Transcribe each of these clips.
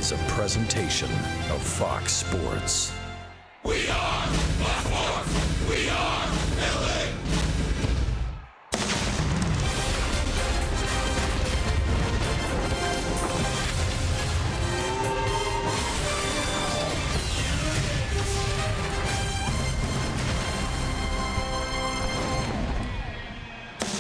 is a presentation of Fox Sports. We are Baltimore. We are LA.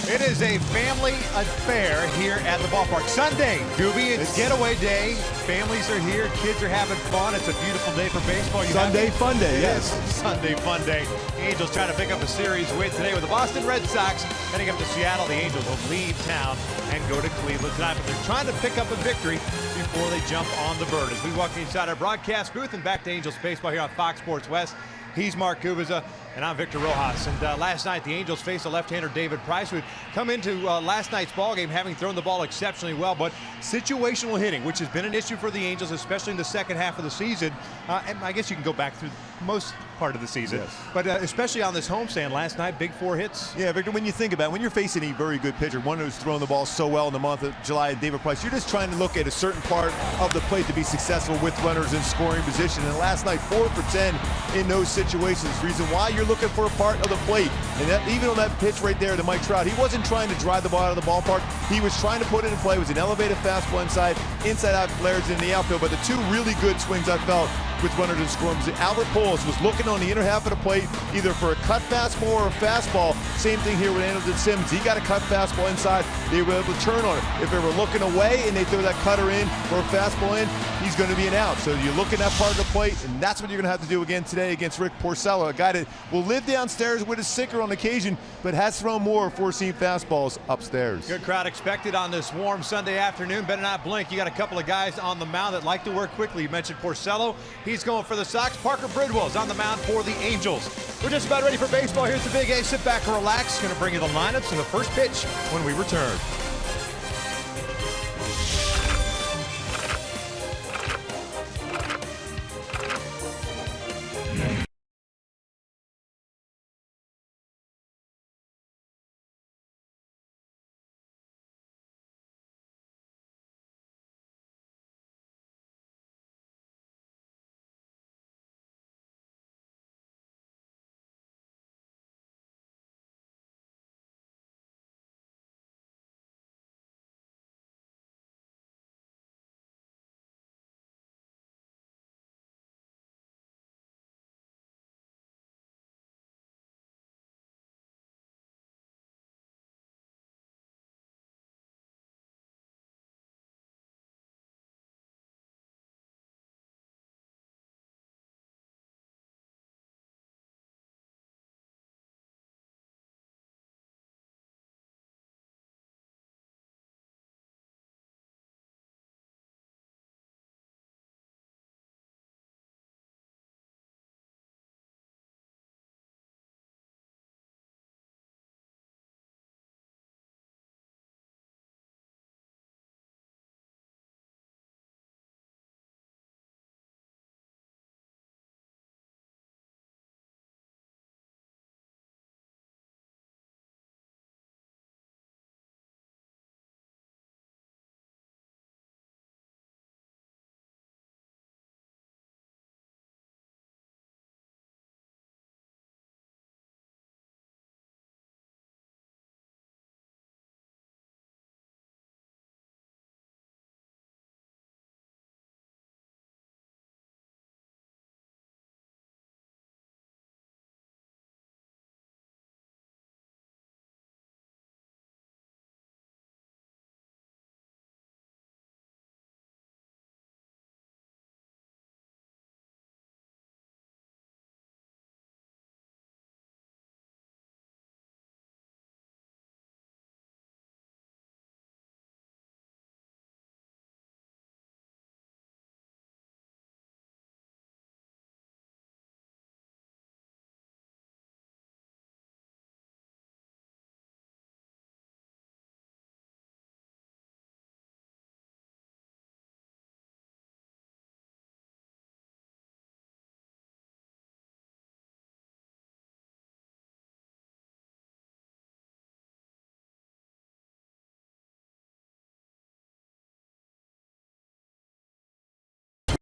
It is a family affair here at the ballpark. Sunday, Gooby, it's getaway day. Families are here. Kids are having fun. It's a beautiful day for baseball. Sunday fun day, yes. Sunday fun day. Angels trying to pick up a series win today with the Boston Red Sox heading up to Seattle. The Angels will leave town and go to Cleveland tonight, but they're trying to pick up a victory before they jump on the bird. As we walk inside our broadcast booth and back to Angels baseball here on Fox Sports West. He's Mark Kubiza, and I'm Victor Rojas. And last night, the Angels faced a left-hander, David Price, who had come into last night's ballgame having thrown the ball exceptionally well, but situational hitting, which has been an issue for the Angels, especially in the second half of the season. And I guess you can go back through most part of the season. Yes. But especially on this homestand last night, big 4 hits. Yeah, Victor, when you think about it, when you're facing a very good pitcher, one who's thrown the ball so well in the month of July, David Price, you're just trying to look at a certain part of the plate to be successful with runners in scoring position. And last night, 4 for 10 in those situations. Reason why you're looking for a part of the plate. And that, even on that pitch right there to Mike Trout, he wasn't trying to drive the ball out of the ballpark. He was trying to put it in play. It was an elevated fastball inside out flares in the outfield. But the 2 really good swings I felt with runners in scoring was that Albert Pujols was looking on the inner half of the plate either for a cut fastball or a fastball. Same thing here with Anderson Simmons. He got a cut fastball inside. They were able to turn on it. If they were looking away and they throw that cutter in or a fastball in, he's going to be an out. So you're looking at part of the plate, and that's what you're going to have to do again today against Rick Porcello, a guy that will live downstairs with his sinker on occasion, but has thrown more four-seam fastballs upstairs. Good crowd expected on this warm Sunday afternoon. Better not blink. You got a couple of guys on the mound that like to work quickly. You mentioned Porcello. He's going for the Sox. Parker Bridwell is on the mound for the Angels. We're just about ready for baseball. Here's the Big A. Sit back and relax. Going to bring you the lineups and the first pitch when we return.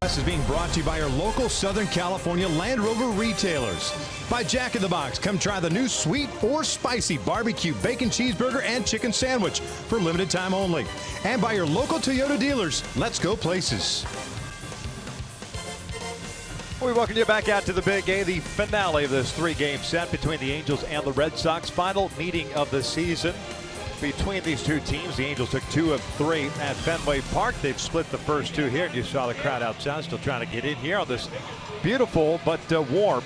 This is being brought to you by our local Southern California Land Rover retailers. By Jack in the Box, come try the new sweet or spicy barbecue bacon cheeseburger and chicken sandwich for limited time only. And by your local Toyota dealers. Let's go places. We welcome you back out to the big game, the finale of this three-game set between the Angels and the Red Sox. Final meeting of the season between these two teams. The Angels took 2 of 3 at Fenway Park. They've split the first 2 here, and you saw the crowd outside still trying to get in here on this beautiful but warm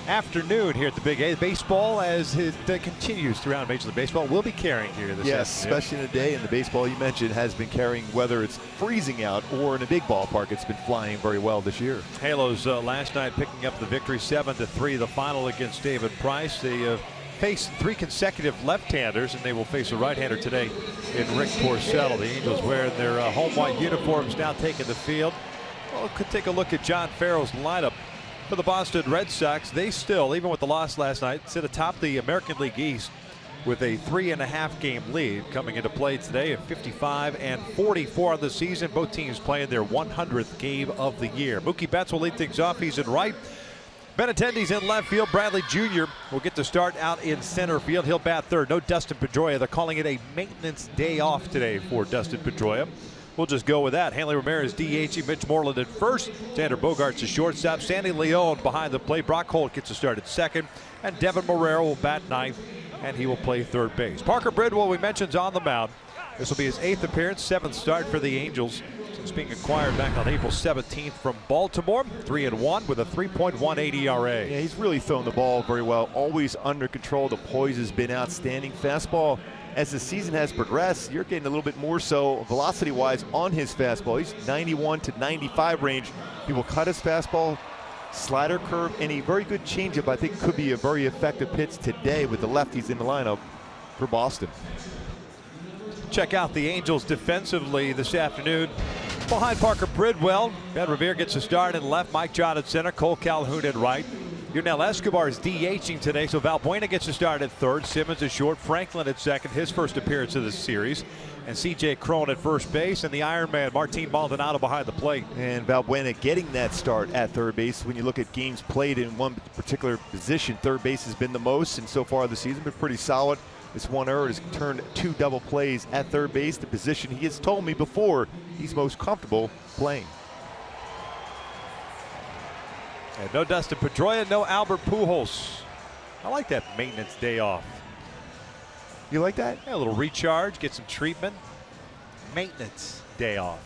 afternoon here at the Big A. Baseball, as it continues throughout Major League Baseball, will be carrying here this afternoon. Especially in a day, and the baseball you mentioned has been carrying, whether it's freezing out or in a big ballpark. It's been flying very well this year. Halos last night picking up the victory 7-3, the final against David Price. They faced 3 consecutive left-handers, and they will face a right-hander today in Rick Porcello. The Angels wearing their home white uniforms now taking the field. Well, could take a look at John Farrell's lineup for the Boston Red Sox. They still, even with the loss last night, sit atop the American League East with a 3.5 game lead coming into play today at 55-44 on the season. Both teams playing their 100th game of the year. Mookie Betts will lead things off. He's in right. Benintendi's in left field. Bradley Jr. will get to start out in center field. He'll bat third. No Dustin Pedroia. They're calling it a maintenance day off today for Dustin Pedroia. We'll just go with that. Hanley Ramirez DHing, Mitch Moreland at first. Xander Bogaerts at shortstop. Sandy Leon behind the plate. Brock Holt gets to start at second. And Devin Marrero will bat ninth, and he will play third base. Parker Bridwell, we mentioned, is on the mound. This will be his 8th appearance, 7th start for the Angels since being acquired back on April 17th from Baltimore. 3-1 with a 3.18 ERA. Yeah, he's really thrown the ball very well. Always under control. The poise has been outstanding. Fastball, as the season has progressed, you're getting a little bit more so velocity-wise on his fastball. He's 91 to 95 range. He will cut his fastball, slider curve, and a very good changeup. I think could be a very effective pitch today with the lefties in the lineup for Boston. Check out the Angels defensively this afternoon. Behind Parker Bridwell, Ben Revere gets a start in left, Mike John at center, Cole Calhoun at right. Yurnel Escobar is DHing today, so Valbuena gets a start at third. Simmons is short. Franklin at second, his first appearance of this series. And C.J. Cron at first base, and the Iron Man, Martin Maldonado, behind the plate. And Valbuena getting that start at third base. When you look at games played in one particular position, third base has been the most, and so far this season been pretty solid. This one error has turned 2 double plays at third base, the position he has told me before he's most comfortable playing. And no Dustin Pedroia, no Albert Pujols. I like that maintenance day off. You like that? Yeah, a little recharge, get some treatment. Maintenance day off.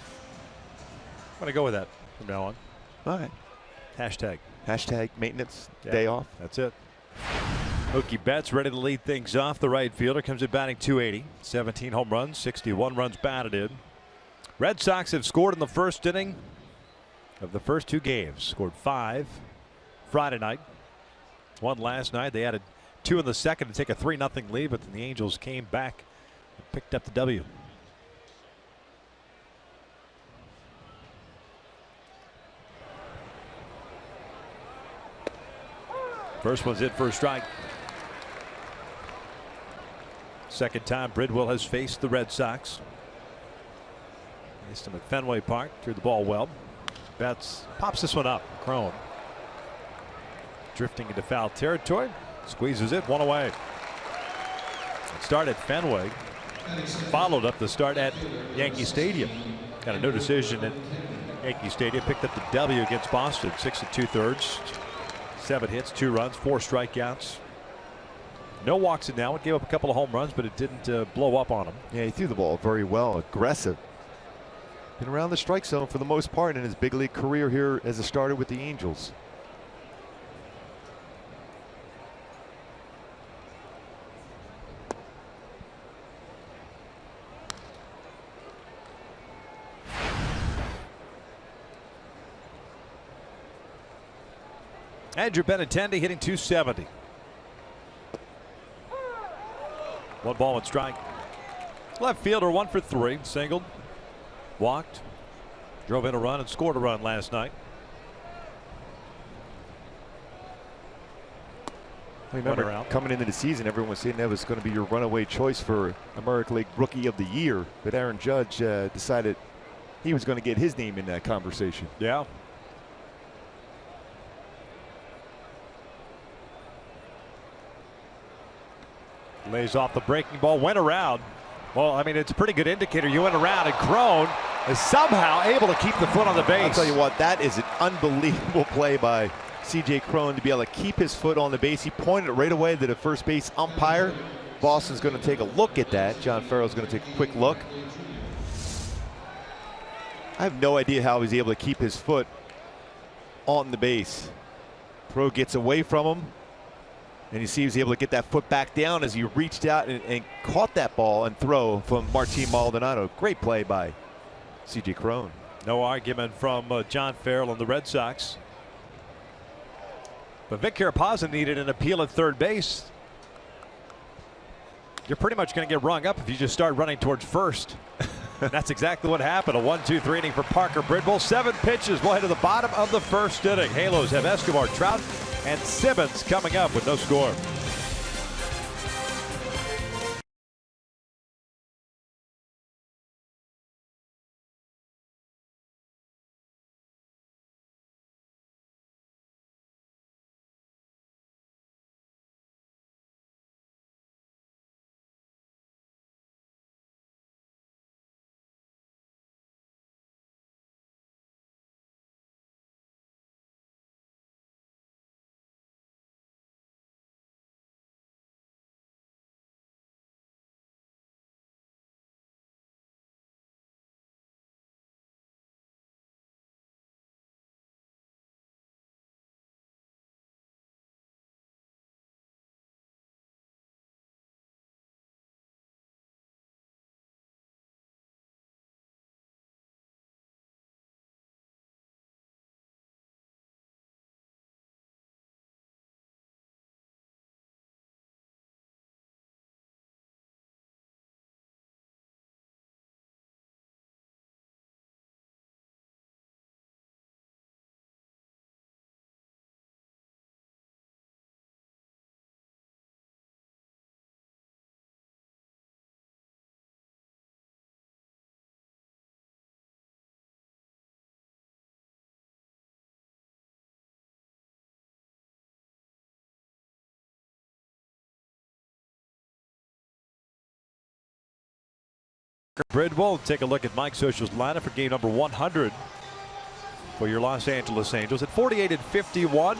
I'm going to go with that from now on. All right. Hashtag maintenance day off. That's it. Mookie Betts ready to lead things off. The right fielder comes in batting .280. 17 home runs, 61 runs batted in. Red Sox have scored in the first inning of the first 2 games. Scored 5 Friday night, 1 last night. They added 2 in the second to take a 3-0 lead, but then the Angels came back and picked up the W. First one's in for a strike. Second time Bridwell has faced the Red Sox. Faced him at Fenway Park, threw the ball well. Betts pops this one up. Cron drifting into foul territory, squeezes it, 1 away. Start at Fenway, followed up the start at Yankee Stadium. Got a no decision at Yankee Stadium, picked up the W against Boston. 6 2/3, 7 hits, 2 runs, 4 strikeouts. No walks in now. It gave up a couple of home runs, but it didn't blow up on him. Yeah, he threw the ball very well, aggressive. Been around the strike zone for the most part in his big league career here as a starter with the Angels. Andrew Benintendi hitting .270. 1 ball, 1 strike. Left fielder 1 for 3. Singled, walked, drove in a run, and scored a run last night. I remember coming into the season, everyone was saying that was going to be your runaway choice for American League Rookie of the Year. But Aaron Judge decided he was going to get his name in that conversation. Yeah. Lays off the breaking ball, went around. Well, I mean, it's a pretty good indicator. You went around, and Crone is somehow able to keep the foot on the base. I'll tell you what, that is an unbelievable play by C.J. Crone to be able to keep his foot on the base. He pointed it right away to the first base umpire. Boston's going to take a look at that. John Farrell's going to take a quick look. I have no idea how he's able to keep his foot on the base. Throw gets away from him. And you see he was able to get that foot back down as he reached out and caught that ball and throw from Martin Maldonado. Great play by C.J. Crone. No argument from John Farrell and the Red Sox. But Vic Carapazza needed an appeal at third base. You're pretty much going to get rung up if you just start running towards first. That's exactly what happened. A 1-2-3 inning for Parker Bridwell. 7 pitches. We'll head to the bottom of the first inning. Halos have Escobar, Trout, and Simmons coming up with no score. Bridwell, take a look at Mike Social's lineup for game number 100 for your Los Angeles Angels. At 48-51,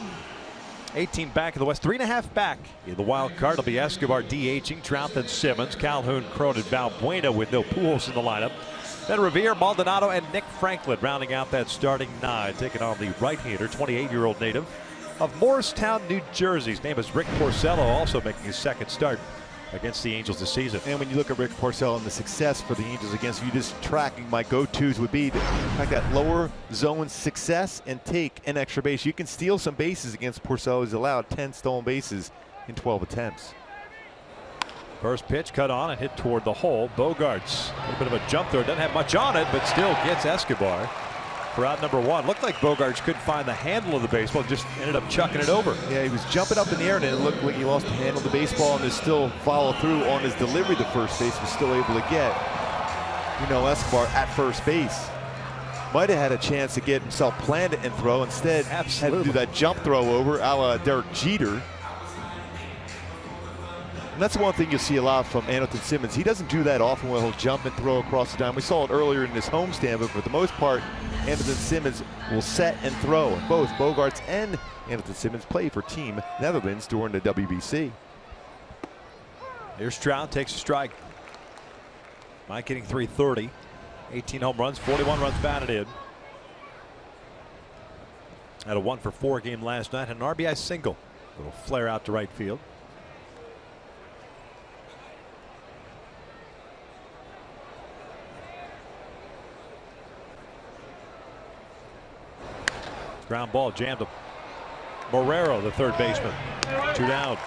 18 back in the West, 3.5 back in the wild card. It'll be Escobar DHing, Trout, then Simmons, Calhoun, Crone, and Valbuena with no Pujols in the lineup. Then Revere, Maldonado, and Nick Franklin rounding out that starting 9, taking on the right-hander, 28-year-old native of Morristown, New Jersey. His name is Rick Porcello, also making his second start against the Angels this season. And when you look at Rick Porcello and the success for the Angels against you, just tracking my go-tos would be to track that lower zone success and take an extra base. You can steal some bases against Porcello. He's allowed 10 stolen bases in 12 attempts. First pitch cut on and hit toward the hole. Bogarts, a little bit of a jump there. Doesn't have much on it, but still gets Escobar for out number 1. Looked like Bogarts couldn't find the handle of the baseball, just ended up chucking it over. Yeah, he was jumping up in the air, and it looked like he lost the handle of the baseball, and is still follow through on his delivery to first base. Was still able to get, Escobar at first base. Might have had a chance to get himself planted and throw. Instead, had to do that jump throw over, a la Derek Jeter. And that's the one thing you'll see a lot from Andrelton Simmons. He doesn't do that often when he'll jump and throw across the diamond. We saw it earlier in his homestand, but for the most part, Andrelton Simmons will set and throw. And both Bogarts and Andrelton Simmons play for Team Netherlands during the WBC. Here's Trout, takes a strike. Mike hitting .330, 18 home runs, 41 runs batted in. Had a 1-for-4 game last night, an RBI single. Little flare out to right field. Ground ball jammed to Marrero, the third baseman. 2 down.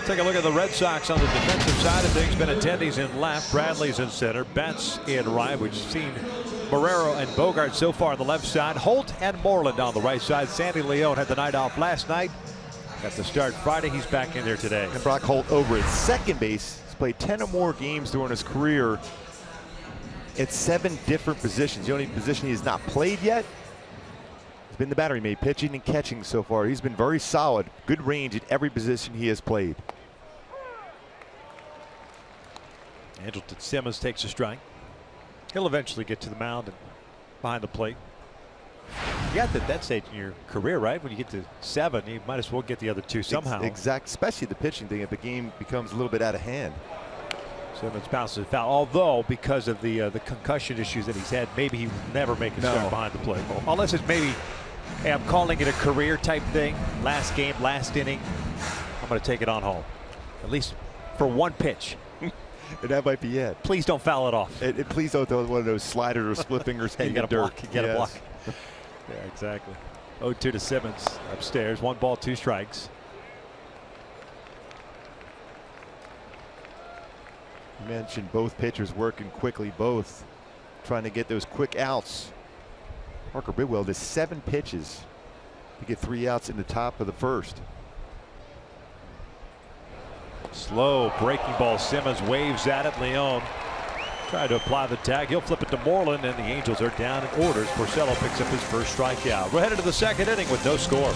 Take a look at the Red Sox on the defensive side of things. Benintendi's in left, Bradley's in center, Betts in right. We've seen Marrero and Bogart so far on the left side. Holt and Moreland on the right side. Sandy Leone had the night off last night. Got to start Friday. He's back in there today. And Brock Holt over at second base. He's played 10 or more games during his career at 7 different positions. The only position he has not played yet has been the battery mate, pitching and catching so far. He's been very solid, good range at every position he has played. Andrelton Simmons takes a strike. He'll eventually get to the mound and behind the plate. You got that stage in your career, right? When you get to 7, you might as well get the other 2 somehow. Exact, especially the pitching thing if the game becomes a little bit out of hand. Simmons bounces a foul, although because of the concussion issues that he's had, maybe he will never make a start behind the plate. Unless it's maybe, hey, I'm calling it a career type thing. Last game, last inning, I'm going to take it on home. At least for 1 pitch. And that might be it. Please don't foul it off. Please don't throw one of those sliders or split fingers. You got to block. You got to Yes. block. Yeah, exactly. 0-2 to Simmons upstairs. 1 ball, 2 strikes. You mentioned both pitchers working quickly, both trying to get those quick outs. Parker Bidwell does 7 pitches to get 3 outs in the top of the first. Slow breaking ball. Simmons waves at it. Leon trying to apply the tag. He'll flip it to Moreland, and the Angels are down in orders. Porcello picks up his first strikeout. We're headed to the 2nd inning with no score.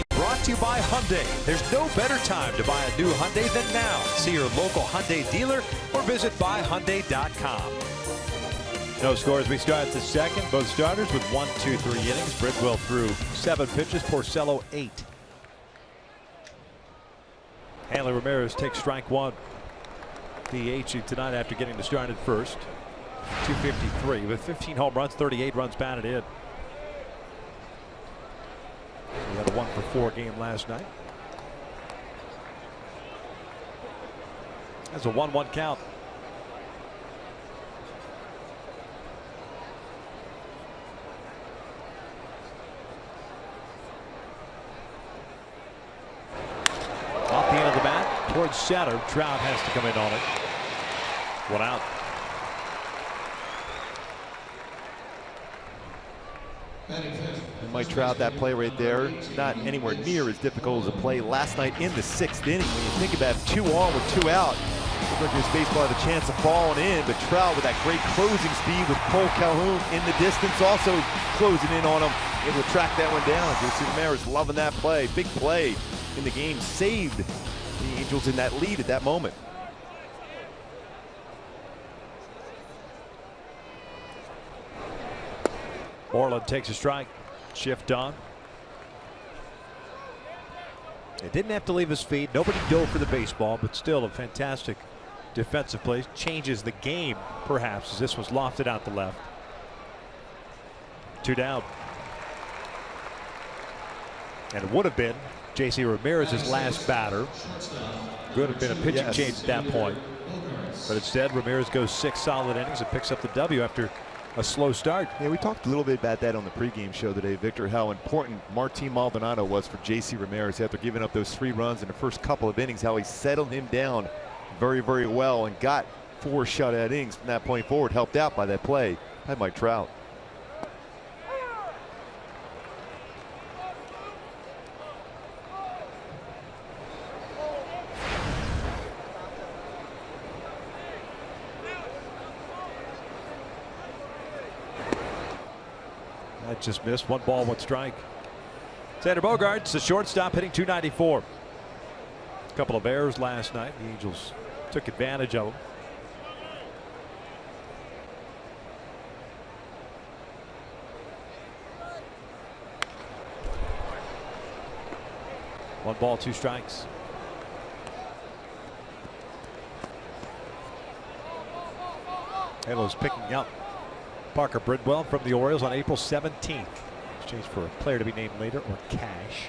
Brought to you by Hyundai. There's no better time to buy a new Hyundai than now. See your local Hyundai dealer or visit buyhyundai.com. No score as we start the 2nd. Both starters with 1, 2, 3 innings. Bridwell threw 7 pitches. Porcello 8. Hanley Ramirez takes strike 1. DH tonight after getting the start at first. 253 with 15 home runs, 38 runs batted in. He had a 1-for-4 game last night. That's a 1-1 count. Off the end of the bat towards center. Trout has to come in on it. 1 out. Mike Trout, that play right there, not anywhere near as difficult as a play last night in the 6th inning. When you think about 2 on with 2 out, looks like this baseball had a chance of falling in, but Trout with that great closing speed with Cole Calhoun in the distance, also closing in on him, able to track that one down. Jose Ramirez loving that play. Big play in the game, saved the Angels in that lead at that moment. Moreland takes a strike. Shift on. It didn't have to leave his feet. Nobody dove for the baseball, but still a fantastic defensive play. Changes the game, perhaps, as this was lofted out the left. 2 down. And it would have been J.C. Ramirez's last batter. Could have been a pitching change at that point. But instead, Ramirez goes 6 solid innings and picks up the W after a slow start. Yeah, we talked a little bit about that on the pregame show today, Victor, how important Martin Maldonado was for J.C. Ramirez after giving up those 3 runs in the first couple of innings, how he settled him down very, very well and got 4 shutout innings from that point forward, helped out by that play by Mike Trout. That just missed. 1 ball, 1 strike. Xander Bogaerts, the shortstop, hitting .294. A couple of errors last night. The Angels took advantage of them. One ball, 2 strikes. Halo's picking up Parker Bridwell from the Orioles on April 17th. Exchange for a player to be named later or cash.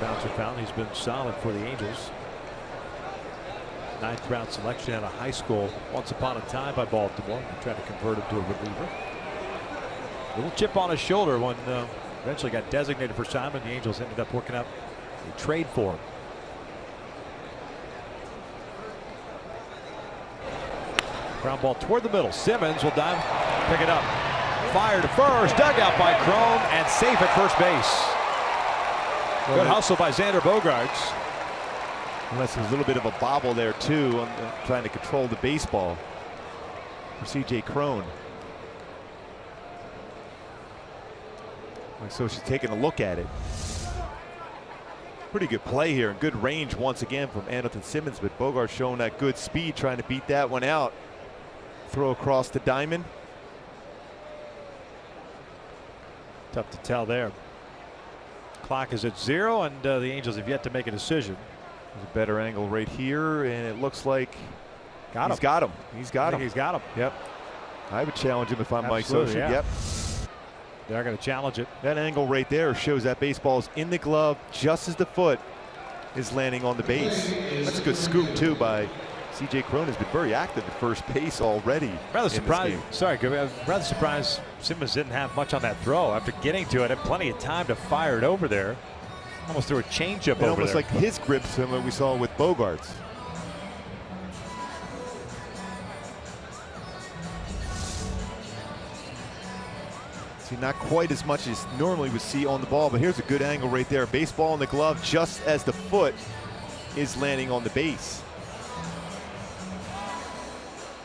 Bouncer found he's been solid for the Angels. 9th round selection out of high school once upon a time by Baltimore. They tried to convert him to a reliever. A little chip on his shoulder when eventually got designated for Simon. The Angels ended up working out a trade for him. Ground ball toward the middle. Simmons will dive, pick it up. Fire to first, dug out by Crone, and safe at first base. Good hustle by Xander Bogaerts. Unless there's a little bit of a bobble there too, on trying to control the baseball for C.J. Crone. So she's taking a look at it. Pretty good play here and good range once again from Andrelton Simmons, but Bogaerts showing that good speed, trying to beat that one out. Throw across the diamond. Tough to tell there. Clock is at 0, and the Angels have yet to make a decision. There's a better angle right here, and it looks like he's got him. He's got him. He's got him. Yep. I would challenge him if I'm Mike Scioscia. Yeah. Yep. They're going to challenge it. That angle right there shows that baseball's in the glove just as the foot is landing on the base. That's a good scoop too by C.J. Crone. Has been very active at first base already. Rather surprised. Sorry, rather surprised Simmons didn't have much on that throw. After getting to it, had plenty of time to fire it over there. Almost threw a changeup over almost there. Like his grip, similar we saw with Bogaerts. See, not quite as much as normally we see on the ball, but here's a good angle right there. Baseball in the glove just as the foot is landing on the base.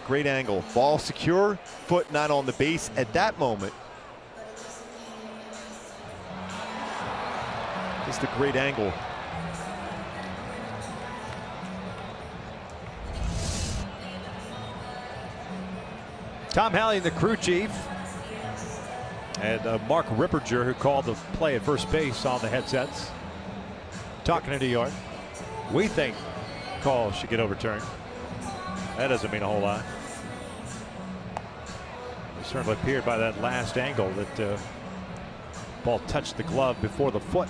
Great angle. Ball secure, foot not on the base at that moment. Just a great angle. Tom Halley, the crew chief, and Mark Ripperger, who called the play at first base on the headsets, talking in New York. We think call should get overturned. That doesn't mean a whole lot. It certainly appeared by that last angle that ball touched the glove before the foot.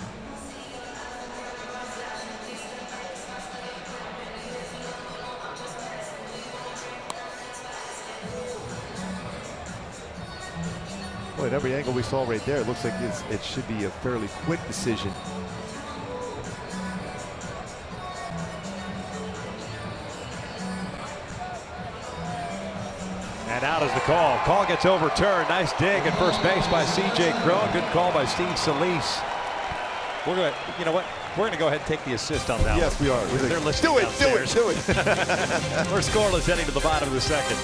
Well, at every angle we saw right there, it looks like it should be a fairly quick decision. And out is the call. Call gets overturned. Nice dig at first base by C.J. Crone. Good call by Steve Solis. We're going to, you know what? We're going to go ahead and take the assist on that. Yes, we are. They're listening do it, downstairs. do it. We're scoreless heading to the bottom of the second.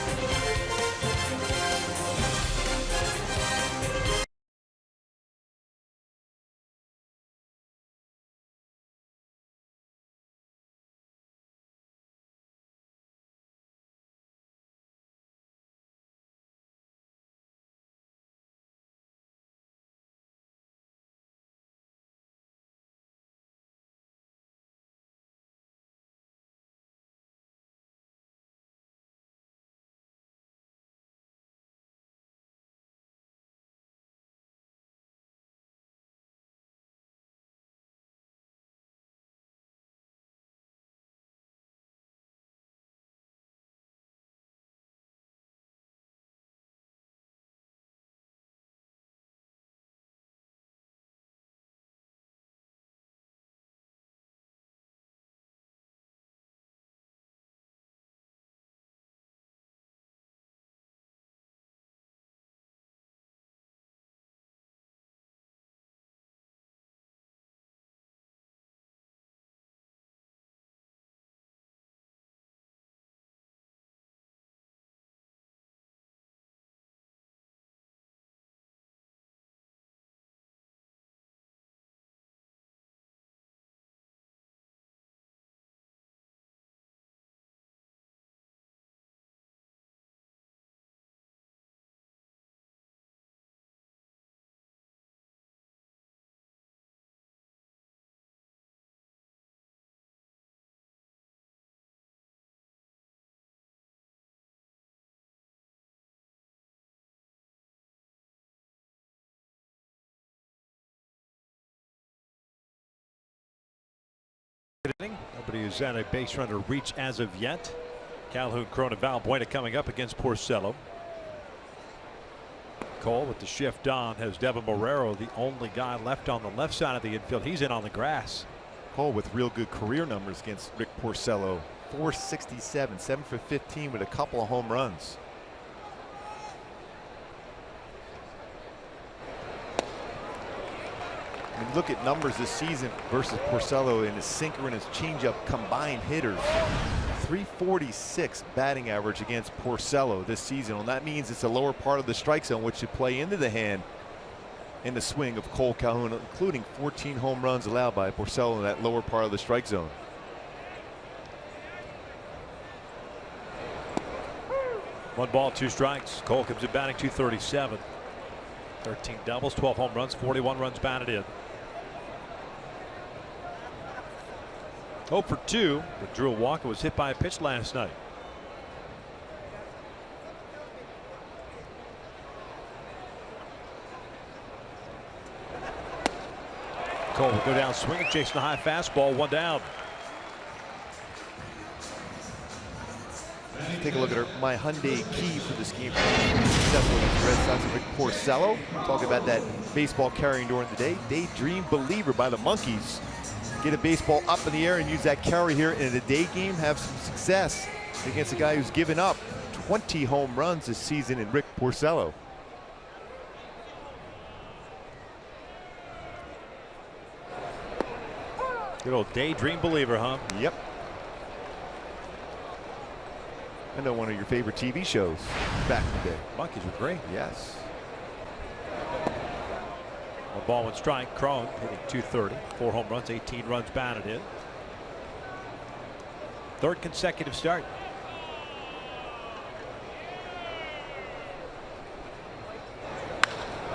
inning. Nobody has had a base runner reach as of yet. Calhoun, Cron, and Valbuena coming up against Porcello. Cole with the shift on has Devin Marrero, the only guy left on the left side of the infield. He's in on the grass. Cole with real good career numbers against Rick Porcello. 467, 7 for 15 with a couple of home runs. I mean, look at numbers this season versus Porcello in his sinker and his changeup combined hitters. 346 batting average against Porcello this season. And that means it's a lower part of the strike zone, which should play into the hand in the swing of Cole Calhoun, including 14 home runs allowed by Porcello in that lower part of the strike zone. One ball, two strikes. Cole comes in batting .237. 13 doubles, 12 home runs, 41 runs batted in. 0 for 2, but Drew Walker was hit by a pitch last night. Cole will go down swinging, chasing the high fastball, one down. Take a look at my Hyundai key for this game. Successful against the Red Sox and Rick Porcello. Talking about that baseball carrying during the day. Daydream Believer by the Monkees. Get a baseball up in the air and use that carry here in a day game. Have some success against a guy who's given up 20 home runs this season in Rick Porcello. Good old Daydream Believer, huh? Yep. I know one of your favorite TV shows back in the day. Monkeys were great. Yes. One ball, one strike. Cron hitting .230, 4 home runs, 18 runs batted in. Third consecutive start.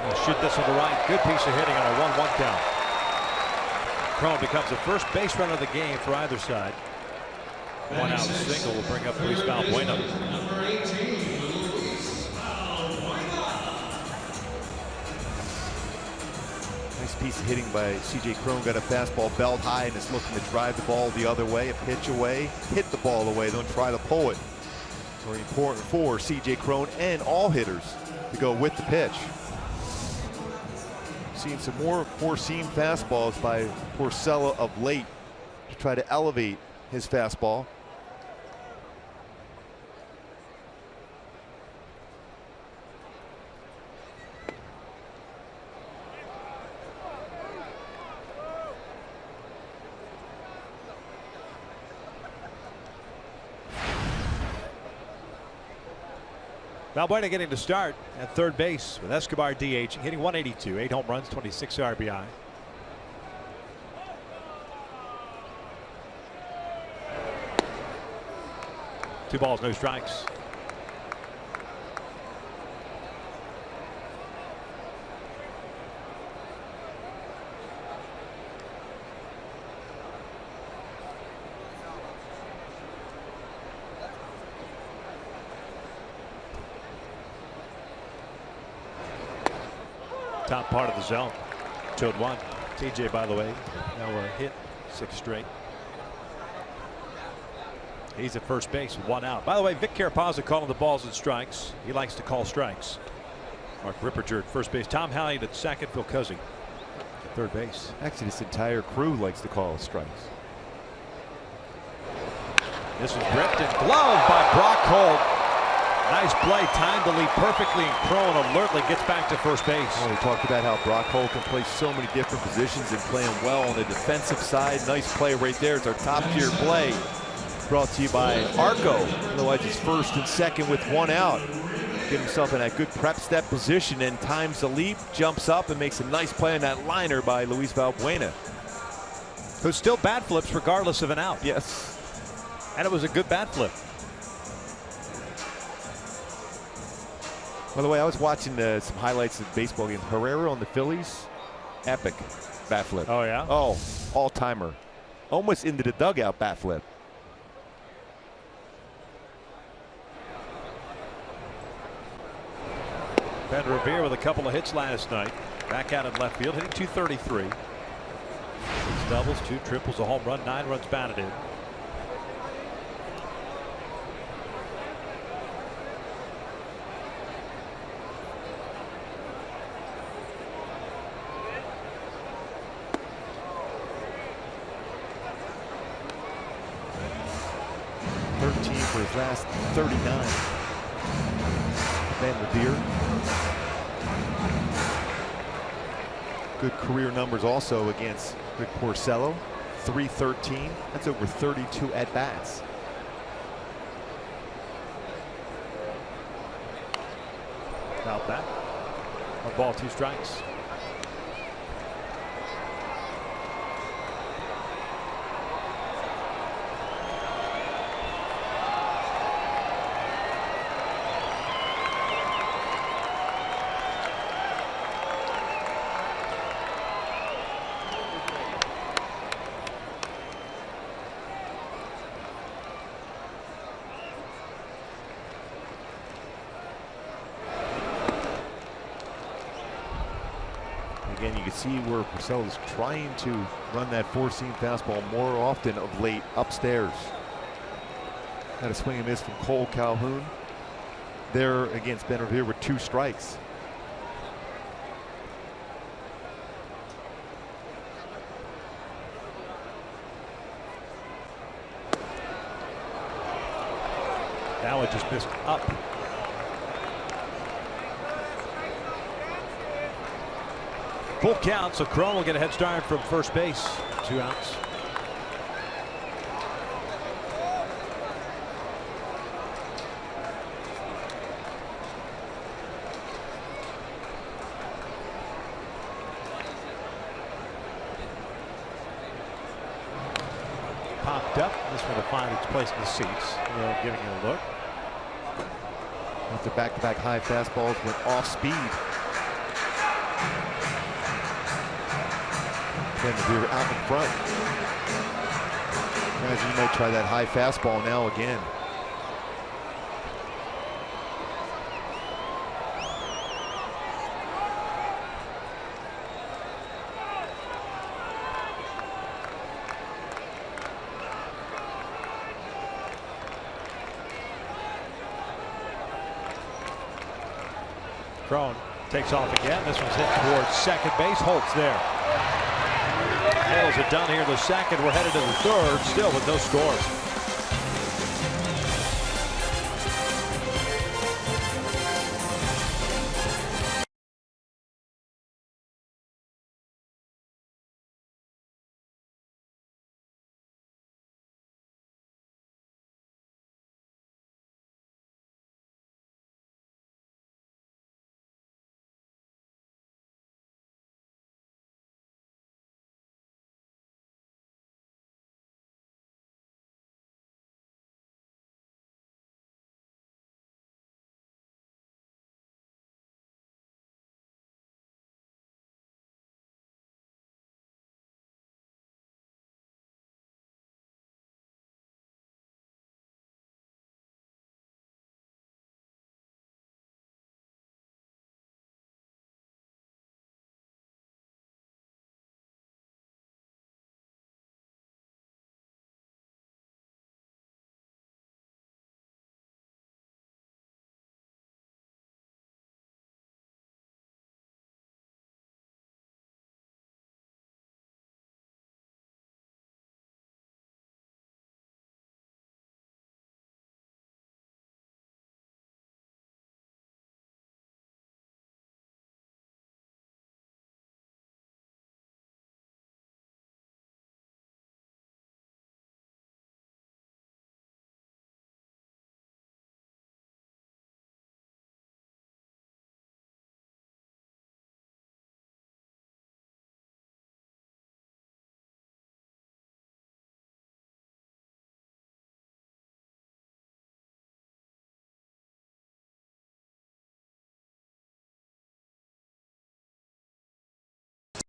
He'll shoot this on the right. Good piece of hitting on a 1-1 count. Cron becomes the first base runner of the game for either side. One out single will bring up Luis Valbuena. Number 18. Nice piece of hitting by C.J. Cron. Got a fastball belt high and is looking to drive the ball the other way. A pitch away, hit the ball away, don't try to pull it. Very important for C.J. Cron and all hitters to go with the pitch. Seeing some more four-seam fastballs by Porcello of late to try to elevate his fastball. Valbuena getting to start at third base with Escobar DH, hitting .182, 8 home runs, 26 RBI. Two balls, no strikes. Top part of the zone. 2-1. TJ, by the way, now hit 6 straight. He's at first base with 1 out. By the way, Vic Carapazza calling the balls and strikes. He likes to call strikes. Mark Ripperger at first base. Tom Hallion at second. Phil Cuzzi at third base. Actually, this entire crew likes to call strikes. This was ripped and gloved by Brock Holt. Nice play, timed the lead perfectly, and Cron alertly gets back to first base. Well, we talked about how Brock Holt can play so many different positions and playing well on the defensive side. Nice play right there. It's our top tier play. Brought to you by Arco. Otherwise, it's first and second with 1 out. Get himself in that good prep step position and times the leap, jumps up and makes a nice play on that liner by Luis Valbuena. Who still bat flips regardless of an out. Yes. And it was a good bat flip. By the way, I was watching some highlights of baseball game. Herrera on the Phillies. Epic bat flip. Oh, yeah? Oh, all-timer. Almost into the dugout bat flip. Ben Revere with a couple of hits last night. Back out in left field, hitting .233. doubles, 2 triples, a home run, 9 runs batted in. For his last 39. Valbuena. Good career numbers also against Rick Porcello. 313. That's over 32 at-bats. Now that. 1 ball, 2 strikes. Again, you can see where Porcello is trying to run that 4-seam fastball more often of late upstairs. Had a swing and miss from Cole Calhoun there against Ben Revere with 2 strikes. Now it just missed up. Full count, so Cron will get a head start from first base. 2 outs. Popped up. This one will find its place in the seats. They're giving it a look. After back-to-back high fastballs went off speed. Then we were out in front. Imagine you might try that high fastball now again. Cron takes off again. This one's hit towards second base. Holt's there. Nails it down here in the second. We're headed to the third, still with no score.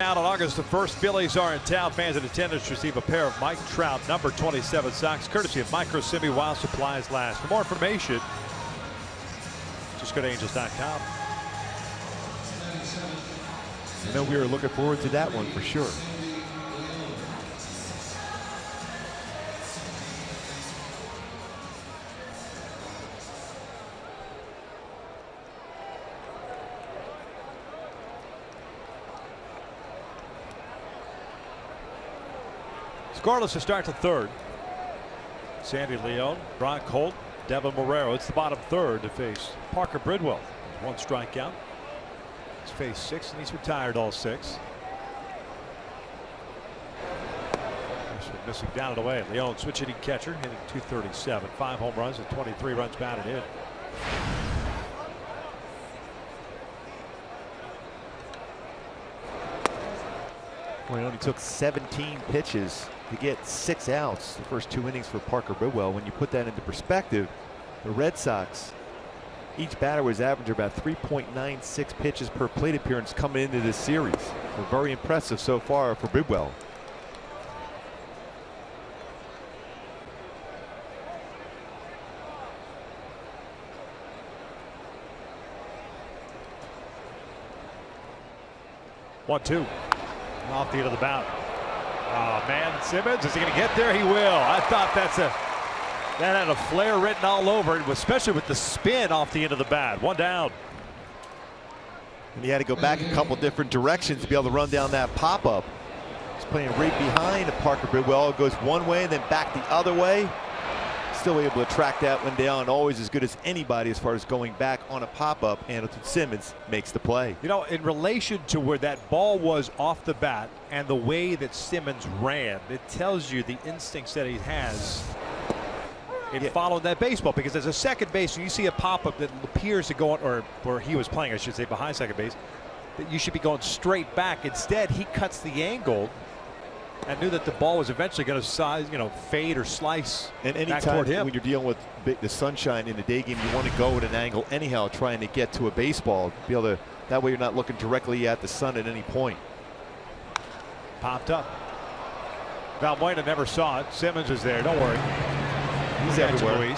Out on August the 1st, Phillies are in town. Fans in attendance receive a pair of Mike Trout number 27 socks, courtesy of Micro Simi while supplies last. For more information, just go to Angels.com. I know we were looking forward to that one for sure. Scoreless to start the third. Sandy Leon, Ron Colt, Devin Marrero. It's the bottom third to face Parker Bridwell. One strikeout. He's faced 6 and he's retired all 6. Missing down and away. Leon switch hitting catcher, hitting .237. 5 home runs and 23 runs batted in. Well, he only took 17 pitches to get 6 outs the first 2 innings for Parker Bridwell. When you put that into perspective, the Red Sox, each batter was averaging about 3.96 pitches per plate appearance coming into this series. So very impressive so far for Bridwell. One, two. Off the end of the bat. Oh man, Simmons, is he going to get there? He will. I thought that had a flare written all over it, especially with the spin off the end of the bat. One down. And he had to go back a couple different directions to be able to run down that pop-up. He's playing right behind Parker Bridwell. It goes one way and then back the other way. Still able to track that one down. Always as good as anybody as far as going back on a pop-up. Anderson Simmons makes the play. You know, in relation to where that ball was off the bat and the way that Simmons ran, it tells you the instincts that he has in following that baseball. Because as a second baseman, you see a pop-up that appears to go on, or where he was playing, I should say, behind second base, that you should be going straight back. Instead, he cuts the angle and knew that the ball was eventually going to fade or slice and back toward him. When you're dealing with the sunshine in the day game, you want to go at an angle anyhow, trying to get to a baseball. Be able to, that way you're not looking directly at the sun at any point. Popped up. Valbuena never saw it. Simmons is there. Don't worry. He's everywhere.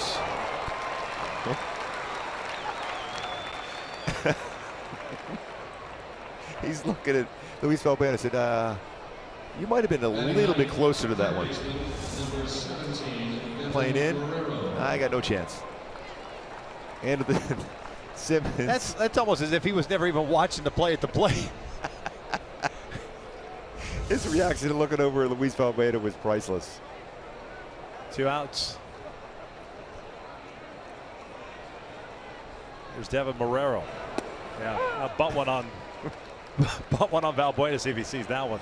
He's looking at Luis Valbuena and said, you might have been a little bit closer to that one. Playing in, I got no chance. And Simmons. That's almost as if he was never even watching the play at the plate. His reaction to looking over at Luis Valbuena was priceless. 2 outs. There's Devin Marrero. Yeah, I'll butt one on Valbuena, see if he sees that one.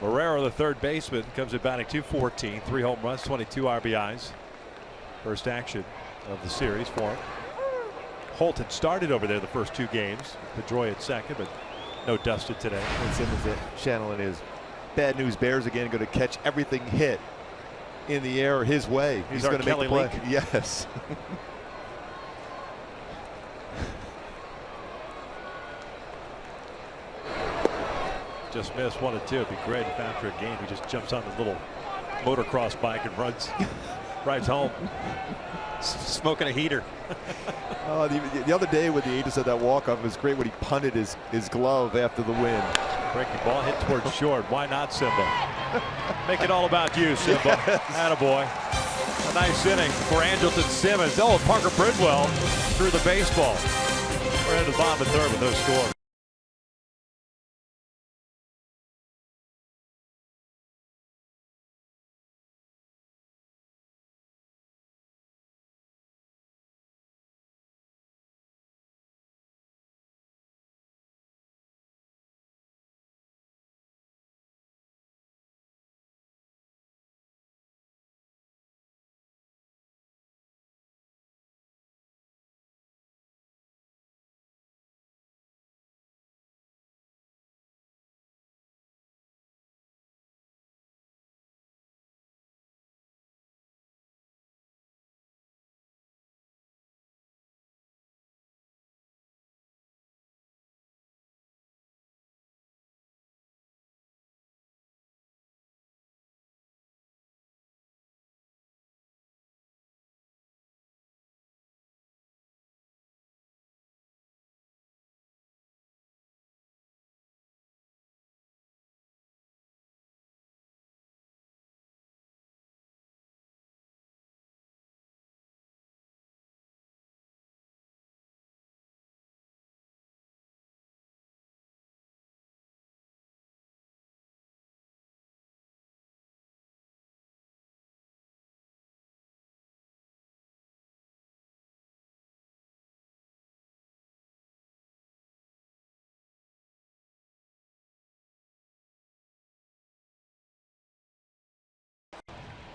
Marrero, the third baseman, comes in batting .214, 3 home runs, 22 RBIs. First action of the series for him. Holt had started over there the first 2 games. Pedroia at second, but no dusted today. And Simmons channeling his bad news bears again, going to catch everything hit in the air his way. He's going to make the play. Yes. Just missed 1 and 2. It'd be great if after a game he just jumps on the little motocross bike and rides home, smoking a heater. The other day when the Angels had that walk-off, it was great when he punted his glove after the win. Breaking ball hit towards short. Why not, Simba? Make it all about you, Simba. Yes. Attaboy. A nice inning for Andrelton Simmons. Oh, Parker Bridwell threw the baseball. We're into the bottom of the third with no score.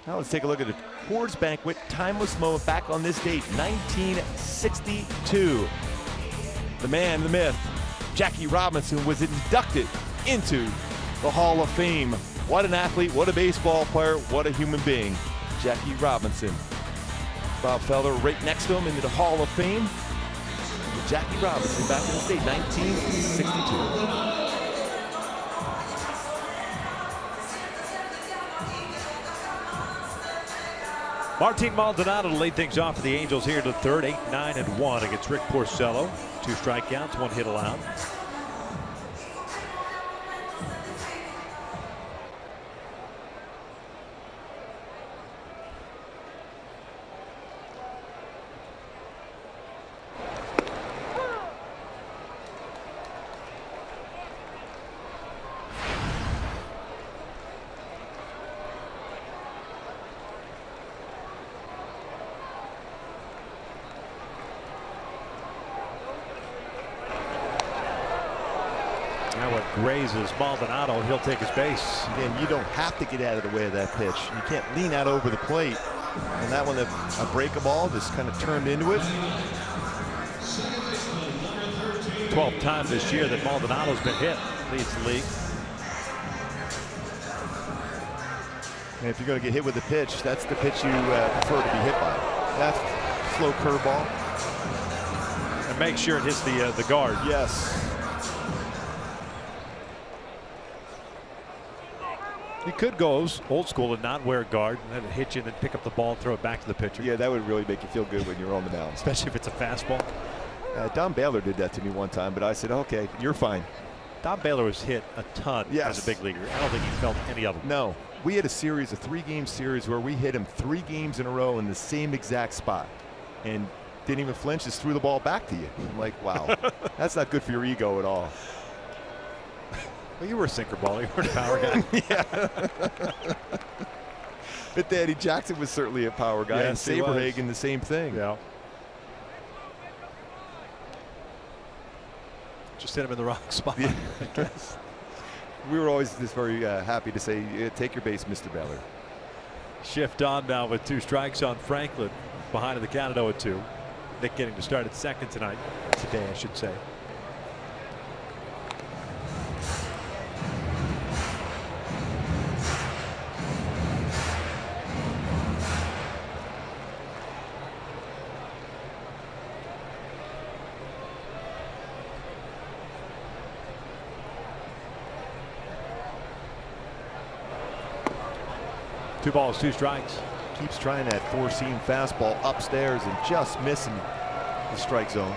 Now let's take a look at the Coors Banquet timeless moment back on this date, 1962. The man, the myth, Jackie Robinson was inducted into the Hall of Fame. What an athlete, what a baseball player, what a human being. Jackie Robinson. Bob Felder right next to him into the Hall of Fame. Jackie Robinson back in the state, 1962. Martin Maldonado to lead things off for the Angels here to the third, 8-9-1 against Rick Porcello. 2 strikeouts, 1 hit allowed. Now what grazes Maldonado, he'll take his base. Again, you don't have to get out of the way of that pitch. You can't lean out over the plate. And that one, a breaking ball, just kind of turned into it. 12th time this year that Maldonado's been hit, leads the league. And if you're going to get hit with a pitch, that's the pitch you prefer to be hit by. That's slow curveball. And make sure it hits the guard. Yes. You could go old school and not wear a guard and then hit you and then pick up the ball and throw it back to the pitcher. Yeah, that would really make you feel good when you're on the mound. Especially if it's a fastball. Don Baylor did that to me one time, but I said, okay, you're fine. Don Baylor was hit a ton as a big leaguer. I don't think he felt any of them. No. We had a 3-game series where we hit him 3 games in a row in the same exact spot. And didn't even flinch, just threw the ball back to you. I'm like, wow, that's not good for your ego at all. Well, you were a sinker baller. You were a power guy. Yeah. But Danny Jackson was certainly a power guy. Yes, and Saberhagen, the same thing. Yeah. Just hit him in the wrong spot, Yeah. I guess. We were always just very happy to say, take your base, Mr. Baylor. Shift on now with 2 strikes on Franklin. Behind in the count at 0-2. Nick getting to start at second tonight. Today, I should say. Two balls, 2 strikes. Keeps trying that 4-seam fastball upstairs and just missing the strike zone.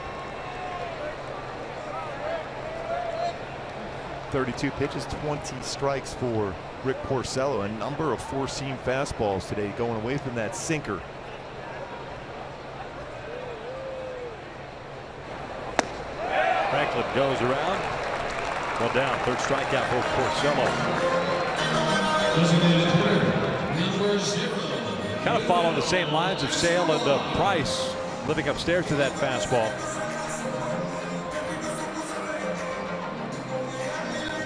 32 pitches, 20 strikes for Rick Porcello. A number of 4-seam fastballs today, going away from that sinker. Franklin goes around. Well down. 3rd strikeout for Porcello. Kind of following the same lines of Sale and Price, living upstairs to that fastball.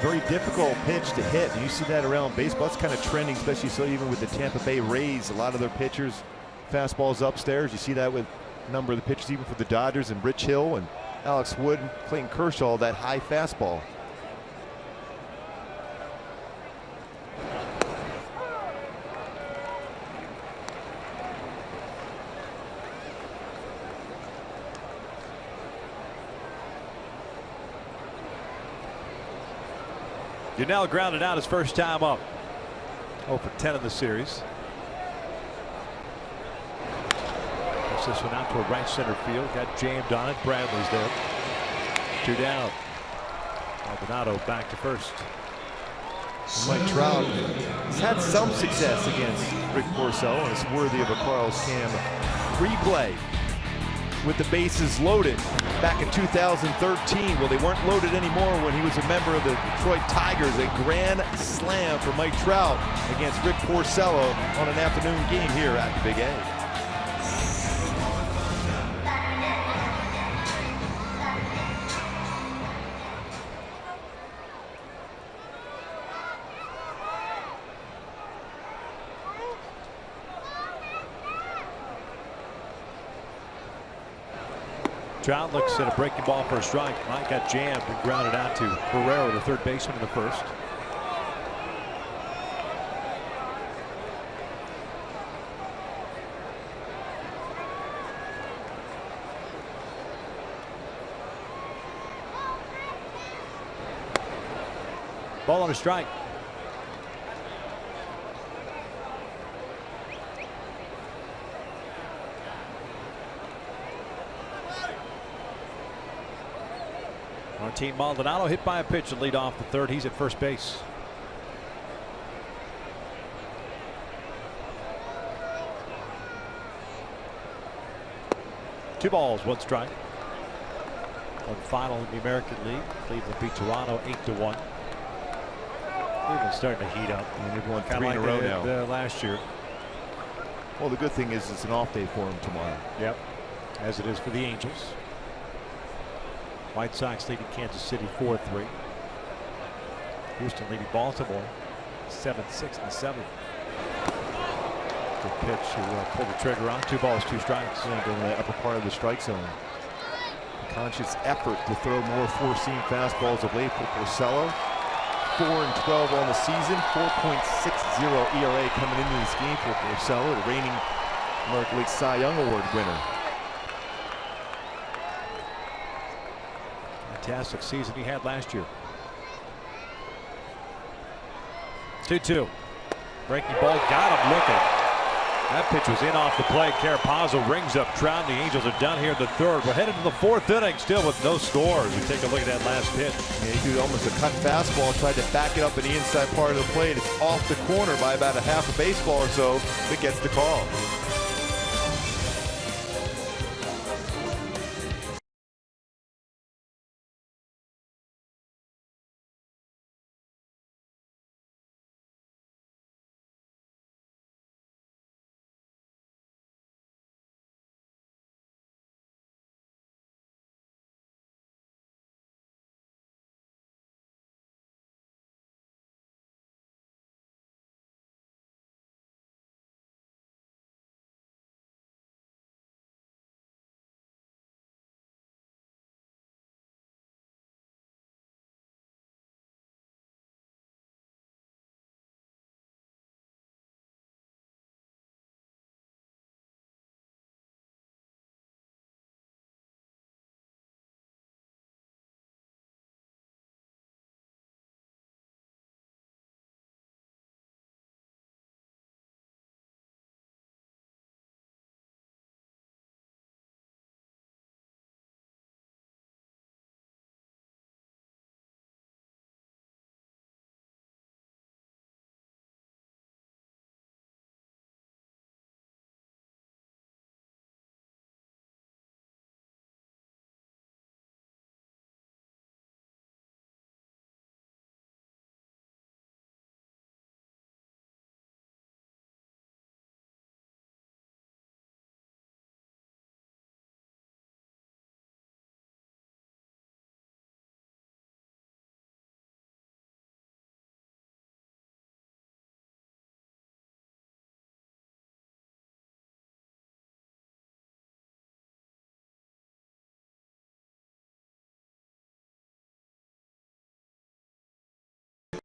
Very difficult pitch to hit. And you see that around baseball. It's kind of trending, especially so even with the Tampa Bay Rays. A lot of their pitchers, fastballs upstairs. You see that with a number of the pitchers, even for the Dodgers and Rich Hill and Alex Wood and Clayton Kershaw, that high fastball. Yunel grounded out his first time up. 0 for 10 in the series. Puts this one out toward right center field. Got jammed on it. Bradley's there. 2 down. Maldonado back to first. Mike Trout has had some success against Rick Porcello, and it's worthy of a Carl's Cam replay with the bases loaded back in 2013. Well, they weren't loaded anymore when he was a member of the Detroit Tigers. A grand slam for Mike Trout against Rick Porcello on an afternoon game here at the Big A. Trout looks at a breaking ball for a strike. Mike got jammed and grounded out to Herrera, the third baseman in the first. Ball on a strike. Martin Maldonado hit by a pitch and lead off the third. He's at first base. Two balls, one strike. One final in the American League. Cleveland beat Toronto 8-1. Cleveland's starting to heat up. And they've won 3 like in a row now. Last year. Well, the good thing is it's an off day for them tomorrow. Yep. As it is for the Angels. White Sox leading Kansas City 4-3. Houston leading Baltimore 7-6 in the seventh. Good pitch to pull the trigger on. 2 balls, 2 strikes. In the upper part of the strike zone. A conscious effort to throw more four-seam fastballs of late for Porcello. 4-12 on the season. 4.60 ERA coming into this game for Porcello, the reigning American League Cy Young Award winner. Fantastic season he had last year. 2-2. Breaking ball, got him looking. That pitch was in off the plate. Carapazzo rings up Trout. The Angels are done here in the third. We're headed to the fourth inning, still with no scores. We take a look at that last pitch. Yeah, he did almost a cut fastball, tried to back it up in the inside part of the plate. It's off the corner by about a half a baseball or so. It gets the call.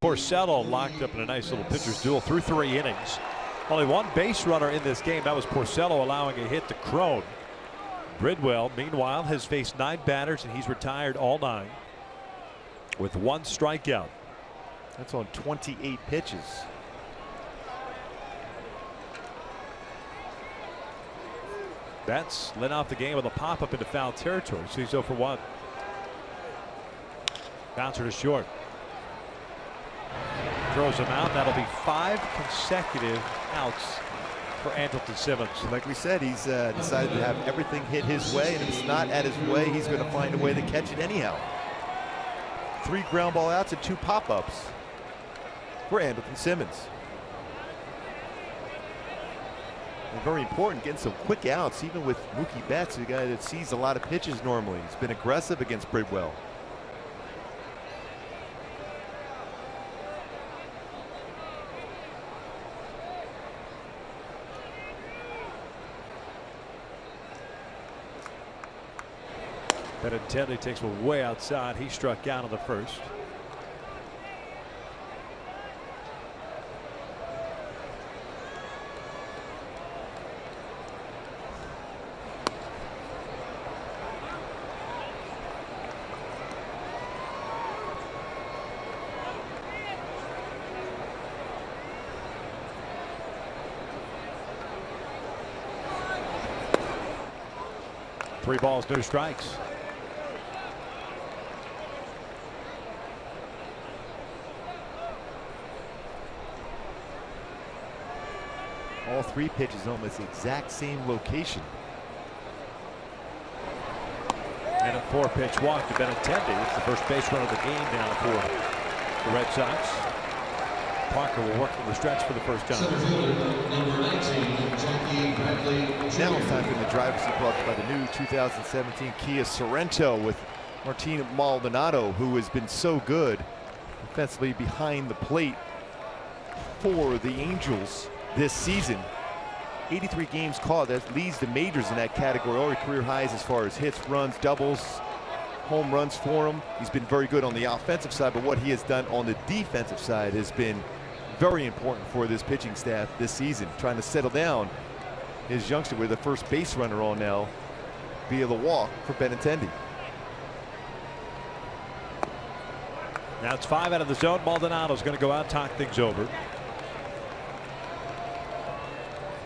Porcello locked up in a nice little pitcher's duel through 3 innings. Only one base runner in this game. That was Porcello allowing a hit to Crone. Bridwell, meanwhile, has faced 9 batters and he's retired all 9 with 1 strikeout. That's on 28 pitches. Betts led off the game with a pop-up into foul territory, so he's 0 for 1. Bouncer to short. Throws him out. That'll be 5 consecutive outs for Andrelton Simmons. Like we said, he's decided to have everything hit his way, and if it's not at his way, he's going to find a way to catch it anyhow. 3 ground ball outs and 2 pop-ups for Andrelton Simmons. And very important, getting some quick outs, even with Mookie Betts, a guy that sees a lot of pitches normally. He's been aggressive against Bridwell. Benintendi takes one way outside. He struck out on the first. Three balls, no strikes. All three pitches almost the exact same location. And a 4-pitch walk to Benintendi. It's the first base run of the game now for the Red Sox. Parker will work from the stretch for the first time. Now it's time for the driver's seat brought by the new 2017 Kia Sorento with Martin Maldonado, who has been so good defensively behind the plate for the Angels this season. 83 games caught. That leads the majors in that category. Already career highs as far as hits, runs, doubles, home runs for him. He's been very good on the offensive side, but what he has done on the defensive side has been very important for this pitching staff this season, trying to settle down his youngster with the first base runner on now via the walk for Benintendi. Now it's 5 out of the zone. Maldonado's going to go out, talk things over.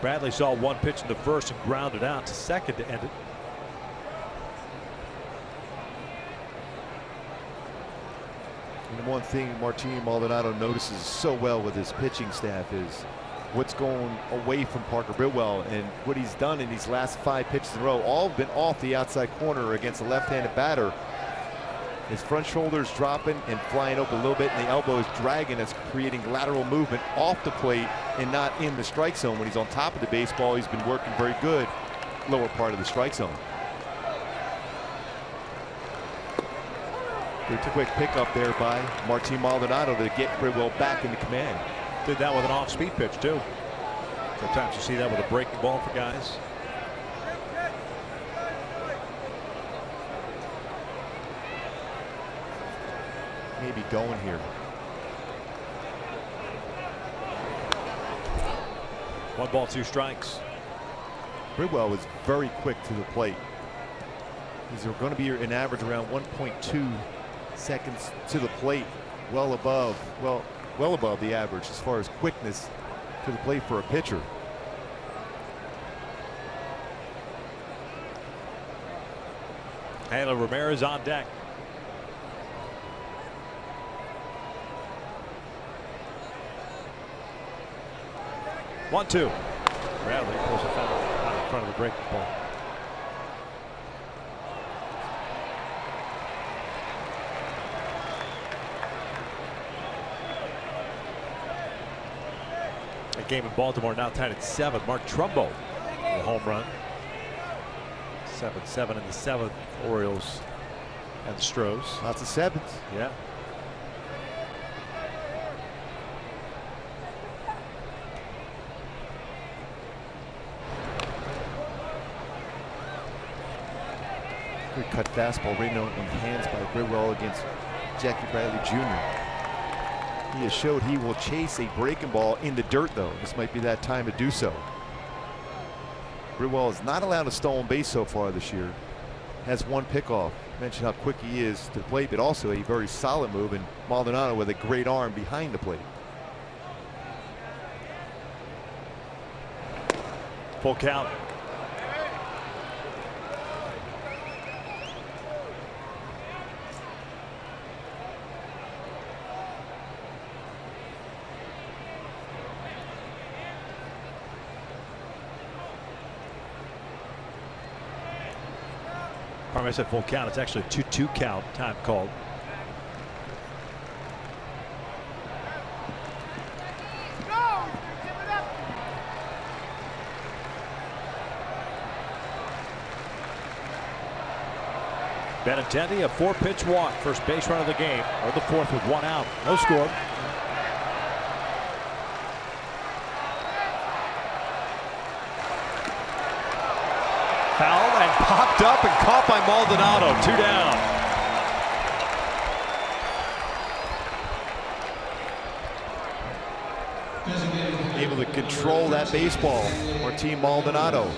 Bradley saw one pitch in the first and grounded out to second to end it. And one thing Martin Maldonado notices so well with his pitching staff is what's going away from Parker Bidwell, and what he's done in these last 5 pitches in a row, all have been off the outside corner against a left-handed batter. His front shoulder's dropping and flying up a little bit, and the elbow is dragging. It's creating lateral movement off the plate and not in the strike zone. When he's on top of the baseball, he's been working very good lower part of the strike zone. It's a quick pickup there by Martin Maldonado to get Bidwell back into command. Did that with an off-speed pitch too. Sometimes you see that with a breaking ball for guys. Maybe going here. 1 ball, 2 strikes. Bidwell was very quick to the plate. These are going to be an average around 1.2 seconds to the plate, well above the average as far as quickness to the plate for a pitcher. Hanley Ramirez on deck. One, 2. Bradley pulls a foul out in front of the breaking ball. A game in Baltimore now tied at 7. Mark Trumbo, the home run. 7-7 in the 7th. Orioles and the Astros. Lots of 7s. Yeah. Good cut fastball right now in hands by Bidwell against Jackie Bradley Jr. He has showed he will chase a breaking ball in the dirt, though. This might be that time to do so. Bidwell is not allowed a stolen base so far this year. Has 1 pickoff. Mentioned how quick he is to the plate, but also a very solid move, and Maldonado with a great arm behind the plate. Full count. I said full count. It's actually a 2-2 count. Time called. Benintendi, a 4-pitch walk. First base run of the game, or the 4th with 1 out. No score. Fouled and popped up and caught by Maldonado. 2 down. Able to control that baseball, Martin Maldonado.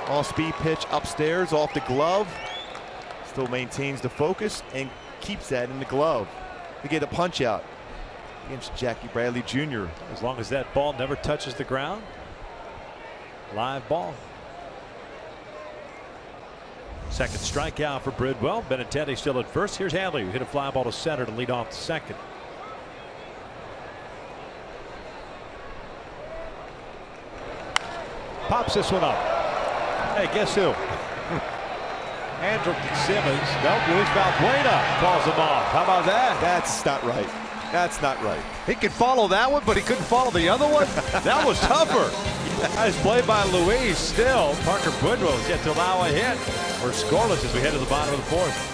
All-speed pitch upstairs off the glove. Still maintains the focus and keeps that in the glove to get a punch out against Jackie Bradley Jr. As long as that ball never touches the ground. Live ball. Second strikeout for Bridwell. Benintendi still at first. Here's Hanley, who hit a fly ball to center to lead off the second. Pops this one up. Hey, guess who? Andrelton Simmons. Nope, Luis Valbuena calls him off. How about that? That's not right. That's not right. He could follow that one, but he couldn't follow the other one. That was tougher. Nice play by Luis. Still, Parker Bridwell is yet to allow a hit. We're scoreless as we head to the bottom of the fourth.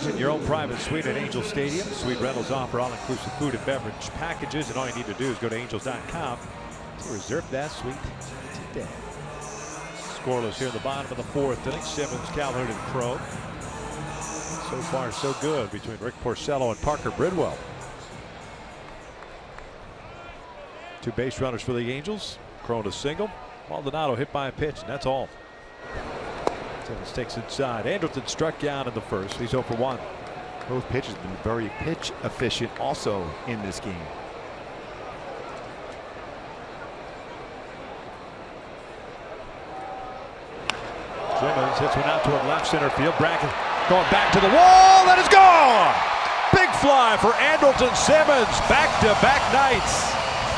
In your own private suite at Angel Stadium. Suite rentals offer all-inclusive food and beverage packages, and all you need to do is go to angels.com to reserve that suite today. Scoreless here in the bottom of the fourth inning. Simmons, Calhoun, and Crow. So far, so good between Rick Porcello and Parker Bridwell. 2 base runners for the Angels. Crow a single. Maldonado hit by a pitch, and that's all. Simmons takes inside. Andrelton struck out in the first. He's 0 for 1. Both pitchers have been very pitch efficient also in this game. Simmons hits one out toward left center field. Bracken going back to the wall. That is gone. Big fly for Andrelton Simmons. Back-to-back nights.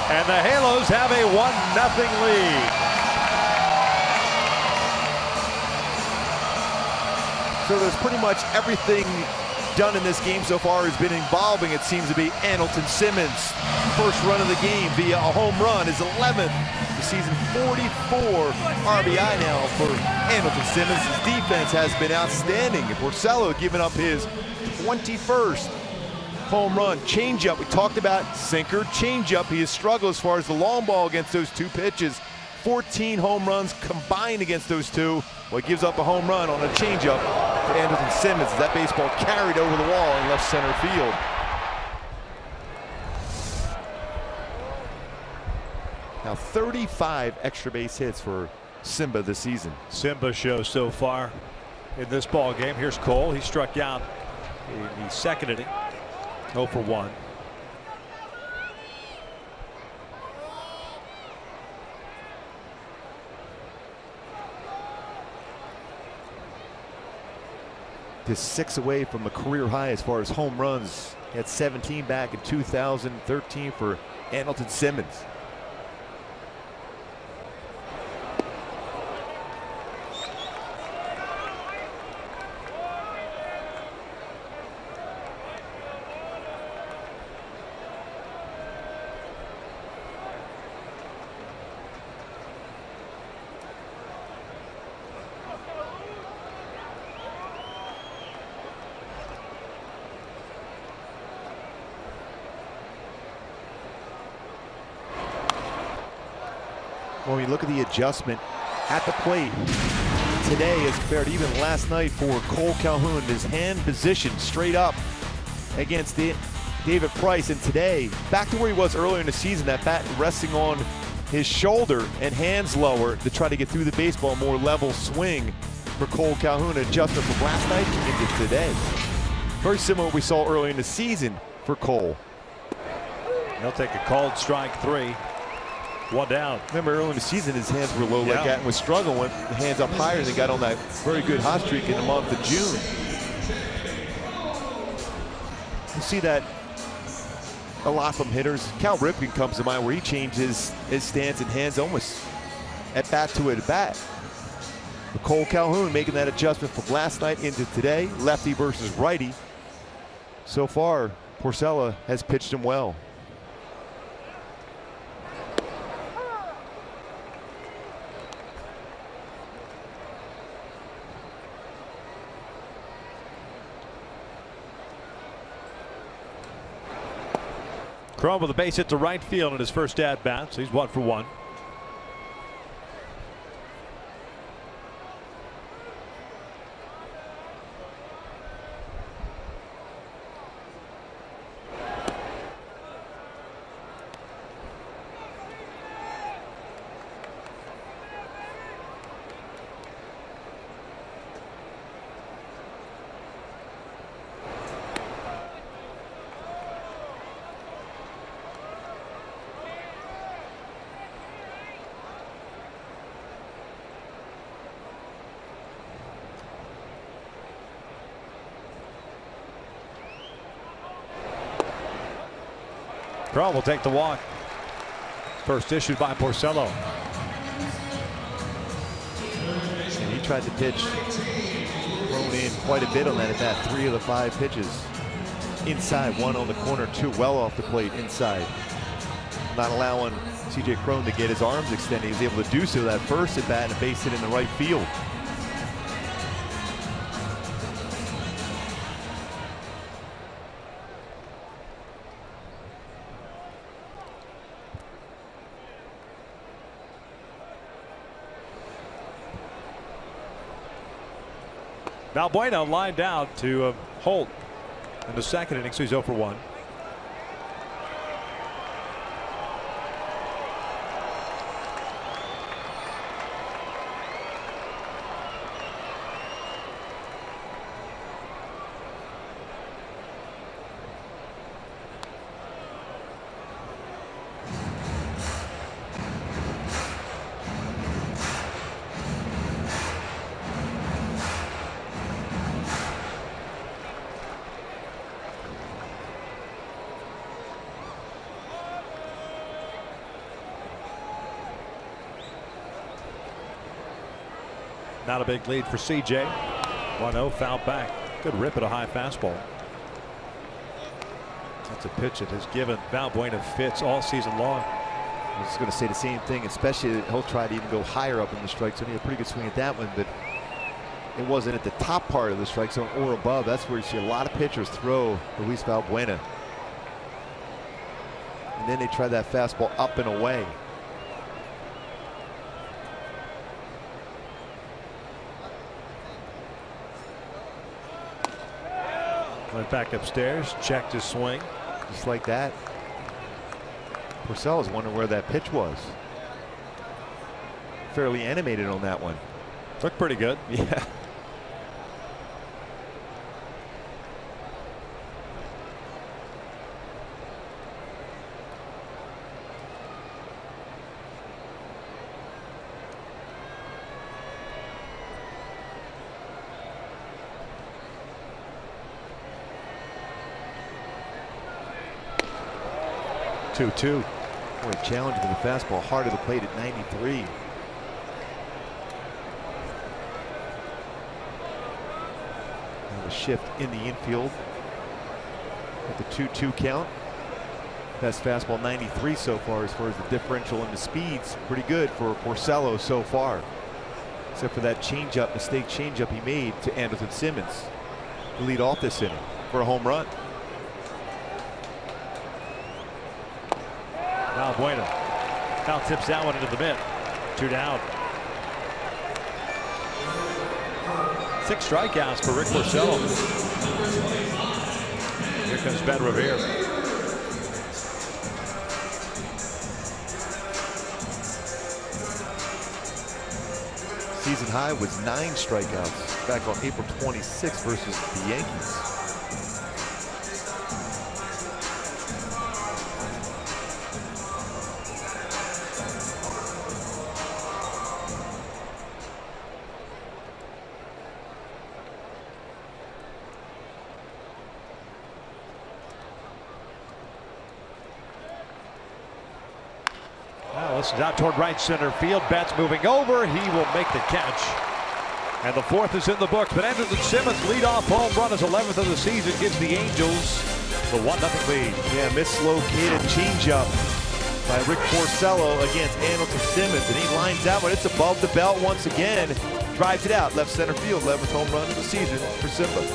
And the Halos have a 1-0 lead. So there's pretty much everything done in this game so far has been involving, it seems to be, Andrelton Simmons. First run of the game via a home run, his 11th. The season 44 RBI now for Andrelton Simmons. His defense has been outstanding. Porcello giving up his 21st home run. Changeup, we talked about sinker, changeup. He has struggled as far as the long ball against those 2 pitches. 14 home runs combined against those 2. Well, he gives up a home run on a changeup to Andrelton Simmons as that baseball carried over the wall in left center field. Now 35 extra base hits for Simba this season. Simba shows so far in this ball game. Here's Cole. He struck out in the second inning. 0 for 1. Just 6 away from a career high as far as home runs. He had 17 back in 2013 for Andrelton Simmons. When we look at the adjustment at the plate today as compared to even last night for Cole Calhoun, his hand position straight up against David Price, and today back to where he was earlier in the season, that bat resting on his shoulder and hands lower to try to get through the baseball, more level swing for Cole Calhoun. Adjustment from last night into today. Very similar to what we saw earlier in the season for Cole. He'll take a called strike 3. 1 down. Remember early in the season his hands were low like that and was struggling with the hands up higher, and they got on that very good hot streak in the month of June. You see that a lot from hitters. Cal Ripken comes to mind where he changes his stance and hands almost at bat to at bat. But Cole Calhoun making that adjustment from last night into today, lefty versus righty. So far, Porcello has pitched him well. Cron with a base hit to right field in his first at bat, so he's 1 for 1. Cron will take the walk. First issued by Porcello. And he tried to pitch, thrown in quite a bit on that at bat. 3 of the 5 pitches inside, 1 on the corner, 2 well off the plate inside. Not allowing C.J. Cron to get his arms extended. He was able to do so that first at bat and a base hit in the right field. Valbuena lined out to Holt in the second inning, so he's 0 for 1. Not a big lead for CJ. 1-0, foul back. Good rip at a high fastball. That's a pitch that has given Valbuena fits all season long. I was going to say the same thing, especially he'll try to even go higher up in the strike zone. He had a pretty good swing at that one, but it wasn't at the top part of the strike zone or above. That's where you see a lot of pitchers throw Luis Valbuena. And then they try that fastball up and away. Went back upstairs, checked his swing. Just like that. Porcello's wondering where that pitch was. Fairly animated on that one. Looked pretty good. Yeah. Two. Boy, challenging with the fastball hard to the plate at 93. Now a shift in the infield at the 2-2 count. Best fastball 93 so far as the differential in the speeds. Pretty good for Porcello so far. Except for that changeup, mistake changeup he made to Anderson Simmons to lead off this inning for a home run. Valbuena now tips that one into the mitt. 2 down. 6 strikeouts for Rick Porcello. Here comes Ben Revere. Season high was 9 strikeouts back on April 26th versus the Yankees. This is out toward right center field. Betts moving over. He will make the catch. And the 4th is in the books. But Anderson Simmons leadoff home run, his 11th of the season, gives the Angels the 1-0 lead. Yeah, mislocated changeup by Rick Porcello against Anderson Simmons. And he lines out, but it's above the belt once again. Drives it out. Left center field. 11th home run of the season for Simba.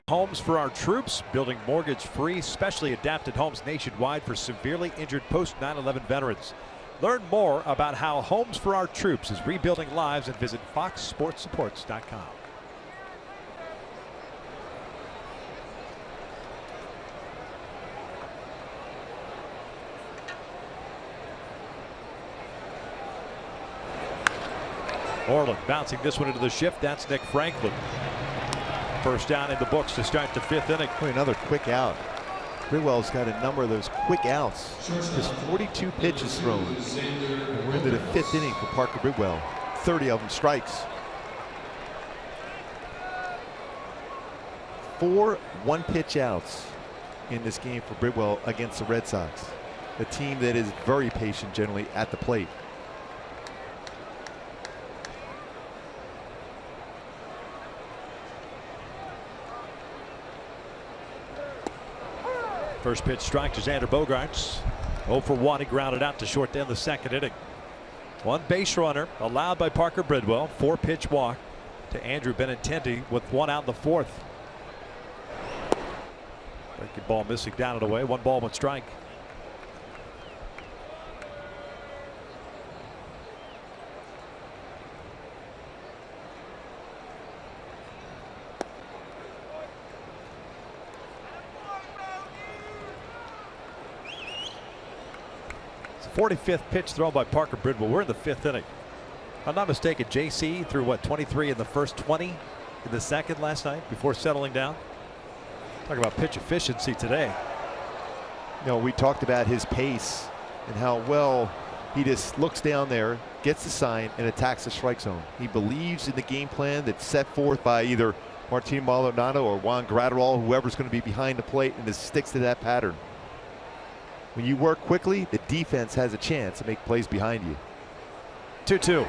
Homes for our troops, building mortgage-free, specially adapted homes nationwide for severely injured post-9/11 veterans. Learn more about how Homes for Our Troops is rebuilding lives and visit foxsportsupports.com. Orland bouncing this one into the shift. That's Nick Franklin. First down in the books to start the 5th inning. Another quick out. Bridwell's got a number of those quick outs. Just 42 pitches thrown. And we're into the 5th inning for Parker Bridwell. 30 of them strikes. 4 one-pitch outs in this game for Bridwell against the Red Sox. A team that is very patient generally at the plate. First pitch strike to Xander Bogaerts. 0 for 1. He grounded out to short to end the 2nd inning. 1 base runner allowed by Parker Bridwell. 4-pitch walk to Andrew Benintendi with 1 out in the 4th. Breaking ball missing down and away. 1 ball, 1 strike. It's the 45th pitch thrown by Parker Bridwell. We're in the 5th inning. If I'm not mistaken, JC threw what, 23 in the first, 20 in the 2nd last night before settling down. Talk about pitch efficiency today. You know, we talked about his pace and how well he just looks down there, gets the sign, and attacks the strike zone. He believes in the game plan that's set forth by either Martin Maldonado or Juan Gratterall, whoever's going to be behind the plate, and just sticks to that pattern. When you work quickly, the defense has a chance to make plays behind you. 2-2.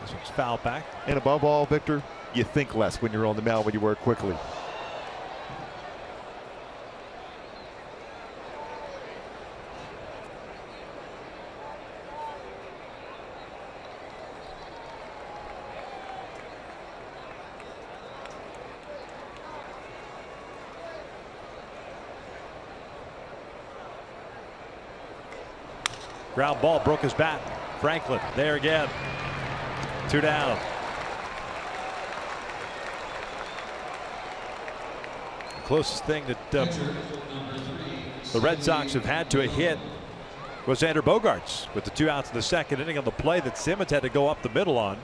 This one's foul back. And above all, Victor, you think less when you're on the mound when you work quickly. Ground ball, broke his bat. Franklin there again. 2 down. The closest thing that the Red Sox have had to a hit was Xander Bogaerts with the 2 outs in the second inning on the play that Simmons had to go up the middle on.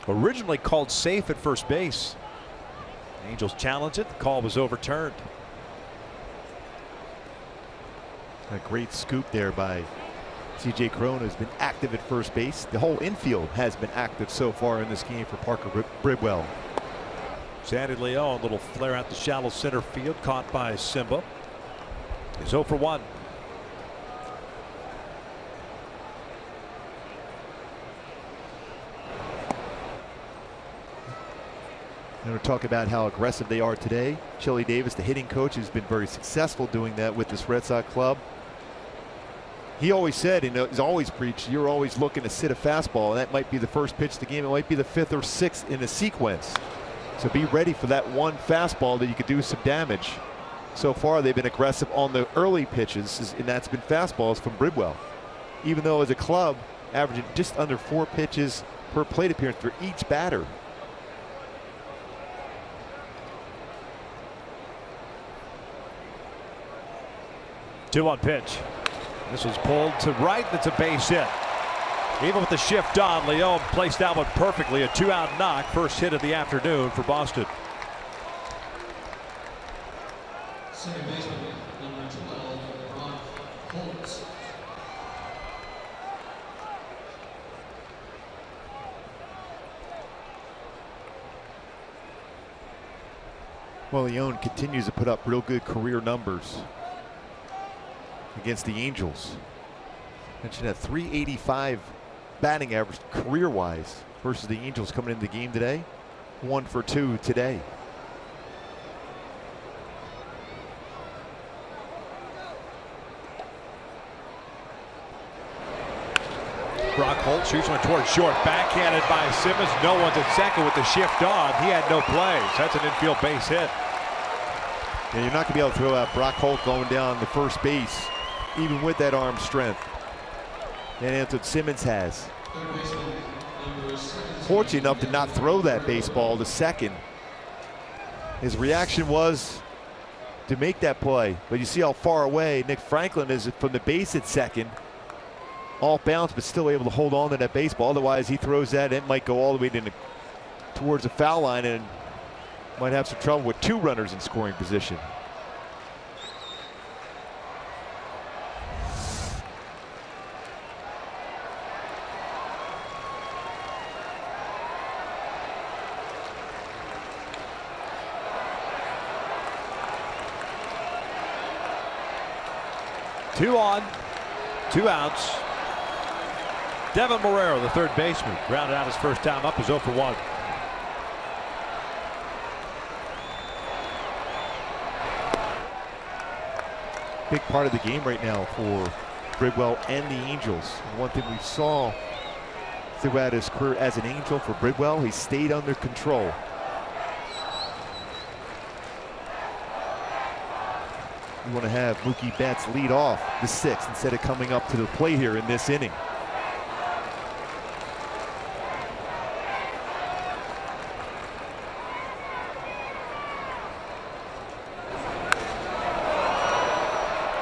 Originally called safe at first base. Angels challenged it. The call was overturned. A great scoop there by C.J. Cron, has been active at first base. The whole infield has been active so far in this game for Parker Bridwell. Sandy Leon, little flare out the shallow center field, caught by Simba. He's 0 for 1. And we'll talk about how aggressive they are today. Chili Davis, the hitting coach, has been very successful doing that with this Red Sox club. He always said, and he's always preached, you're always looking to sit a fastball, and that might be the first pitch of the game. It might be the 5th or 6th in a sequence. So be ready for that one fastball that you could do some damage. So far, they've been aggressive on the early pitches, and that's been fastballs from Bridwell. Even though as a club, averaging just under 4 pitches per plate appearance for each batter. Two on pitch. This was pulled to right. That's a base hit. Even with the shift on, Leon placed that one perfectly. A 2-out knock. First hit of the afternoon for Boston. Second baseman, number 12, Brock Holt. Well, Leon continues to put up real good career numbers against the Angels. Mentioned that 385 batting average career-wise versus the Angels coming into the game today. 1 for 2 today. Brock Holt shoots one towards short, backhanded by Simmons. No one's at second with the shift on. He had no plays. That's an infield base hit. And you're not going to be able to throw out Brock Holt going down the first base, even with that arm strength. And that's what Simmons has. Fortunate enough to not throw that baseball to second. His reaction was to make that play, but you see how far away Nick Franklin is from the base at second. Off balance, but still able to hold on to that baseball. Otherwise, he throws that, it might go all the way towards the foul line and might have some trouble with 2 runners in scoring position. Two on, 2 outs. Devin Marrero, the third baseman, grounded out his first time up, is 0 for 1. Big part of the game right now for Bridwell and the Angels. And one thing we saw throughout his career as an Angel for Bridwell, he stayed under control. You want to have Mookie Betts lead off the 6th instead of coming up to the plate here in this inning.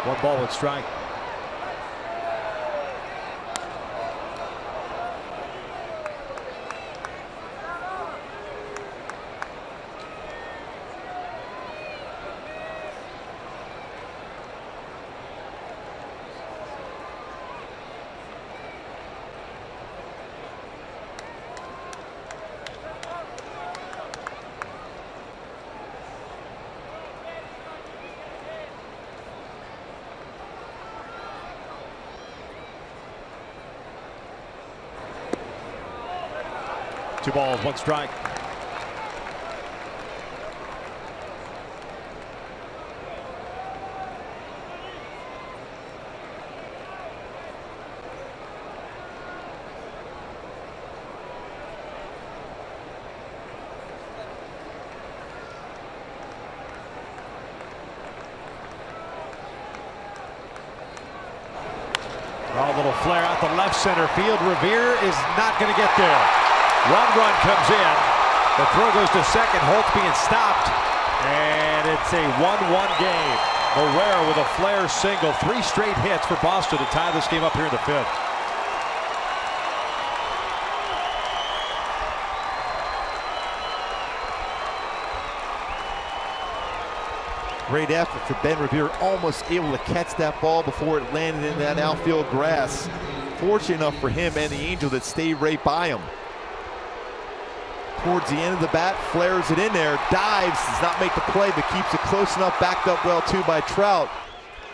One ball and strike. 2 balls, 1 strike. A little flare out the left center field. Revere is not going to get there. 1 run comes in. The throw goes to second. Holtz being stopped. And it's a 1-1 game. Morera with a flare single. 3 straight hits for Boston to tie this game up here in the 5th. Great effort for Ben Revere, almost able to catch that ball before it landed in that outfield grass. Fortunate enough for him and the Angel that stayed right by him. Towards the end of the bat, flares it in there, dives, does not make the play, but keeps it close enough, backed up well too by Trout.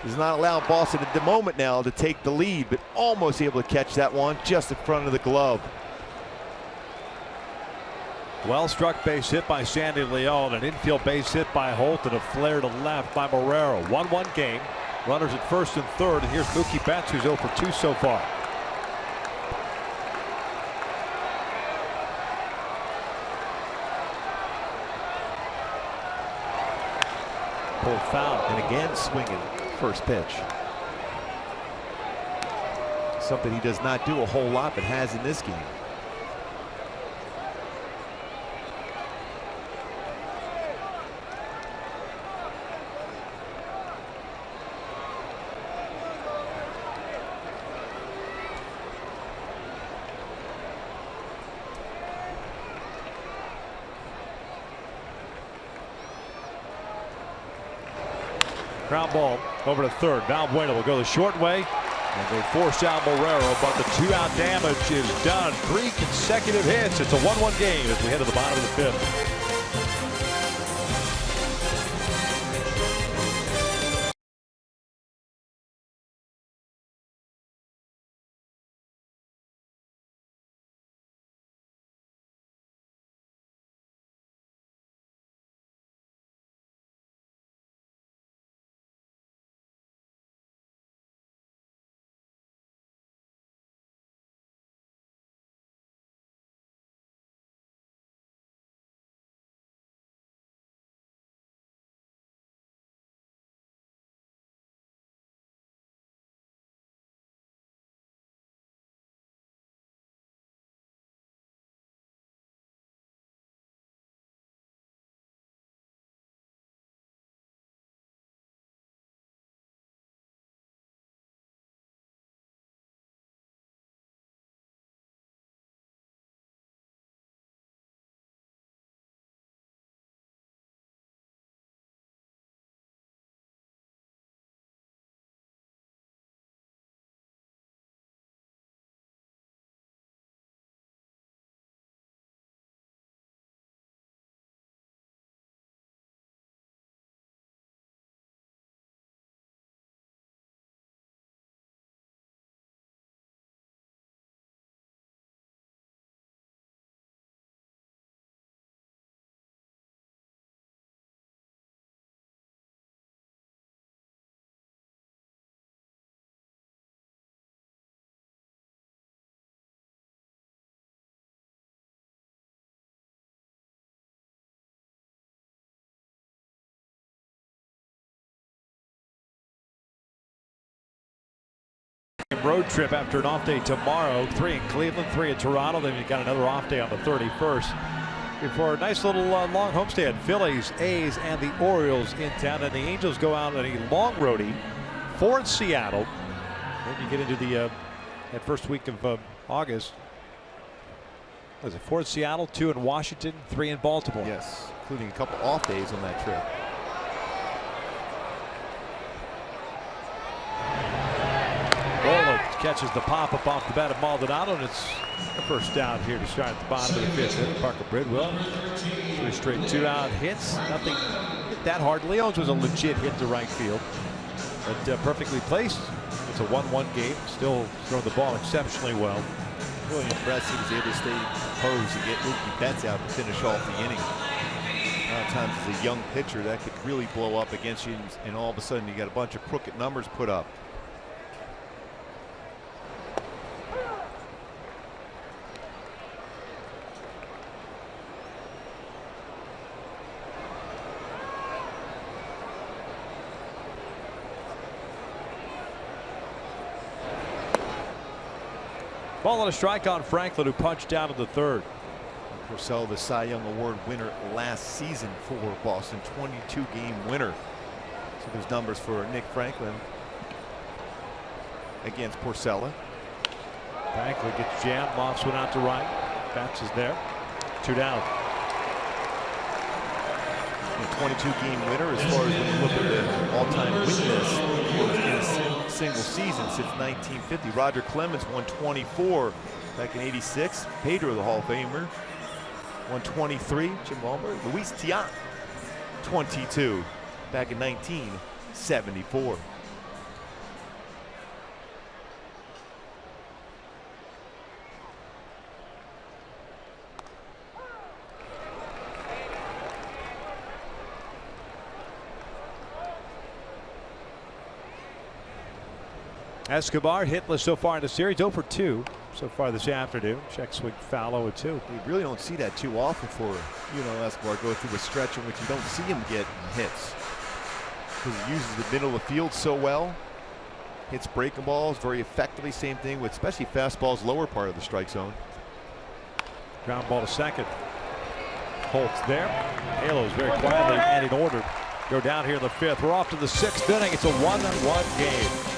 Does not allow Boston at the moment now to take the lead, but almost able to catch that one just in front of the glove. Well struck base hit by Sandy Leon, an infield base hit by Holt, and a flare to left by Morera. 1-1 game. Runners at first and third, and here's Mookie Betts, who's 0 for 2 so far. Pulled foul, and again swinging first pitch. Something he does not do a whole lot, but has in this game. Ground ball over to third. Valbuena will go the short way, and they force out Morera, but the 2-out damage is done. 3 consecutive hits. It's a 1-1 game as we head to the bottom of the 5th. Road trip after an off day tomorrow. 3 in Cleveland, 3 in Toronto. Then you've got another off day on the 31st. Before a nice little long homestand. Phillies, A's, and the Orioles in town. And the Angels go out on a long roadie. 4 in Seattle. Then you get into the that first week of August. Was it 4 in Seattle, 2 in Washington, 3 in Baltimore? Yes, including a couple off days on that trip. Bola catches the pop-up off the bat of Maldonado, and it's the first down here to start at the bottom of the 5th. Parker Bridwell, 3 straight 2-out hits. Nothing hit that hard. Leon's was a legit hit to right field, but perfectly placed. It's a 1-1 game. Still throwing the ball exceptionally well. Really impressive. He's able to stay composed and get Mookie Betts out to finish off the inning. A lot of times as a young pitcher, that could really blow up against you, and all of a sudden you got a bunch of crooked numbers put up. Ball and a strike on Franklin, who punched down to the third. Porcello, the Cy Young Award winner last season for Boston, 22-game winner. So there's numbers for Nick Franklin against Porcello. Franklin gets jammed, lofts one out to right. Betts is there. 2 down. A 22-game winner as far as when you look at the all-time win list in a single season since 1950. Roger Clemens won 24 back in '86. Pedro, the Hall of Famer, won 23. Jim Walberg. Luis Tiant, 22 back in 1974. Escobar hitless so far in the series, 0 for 2 so far this afternoon. Check swing foul 0-2. You really don't see that too often for Escobar go through a stretch in which you don't see him get hits, because he uses the middle of the field so well. Hits breaking balls very effectively. Same thing with especially fastballs lower part of the strike zone. Ground ball to second. Holtz there. Halos very quietly and in order go down here in the 5th. We're off to the 6th inning. It's a 1-1 game.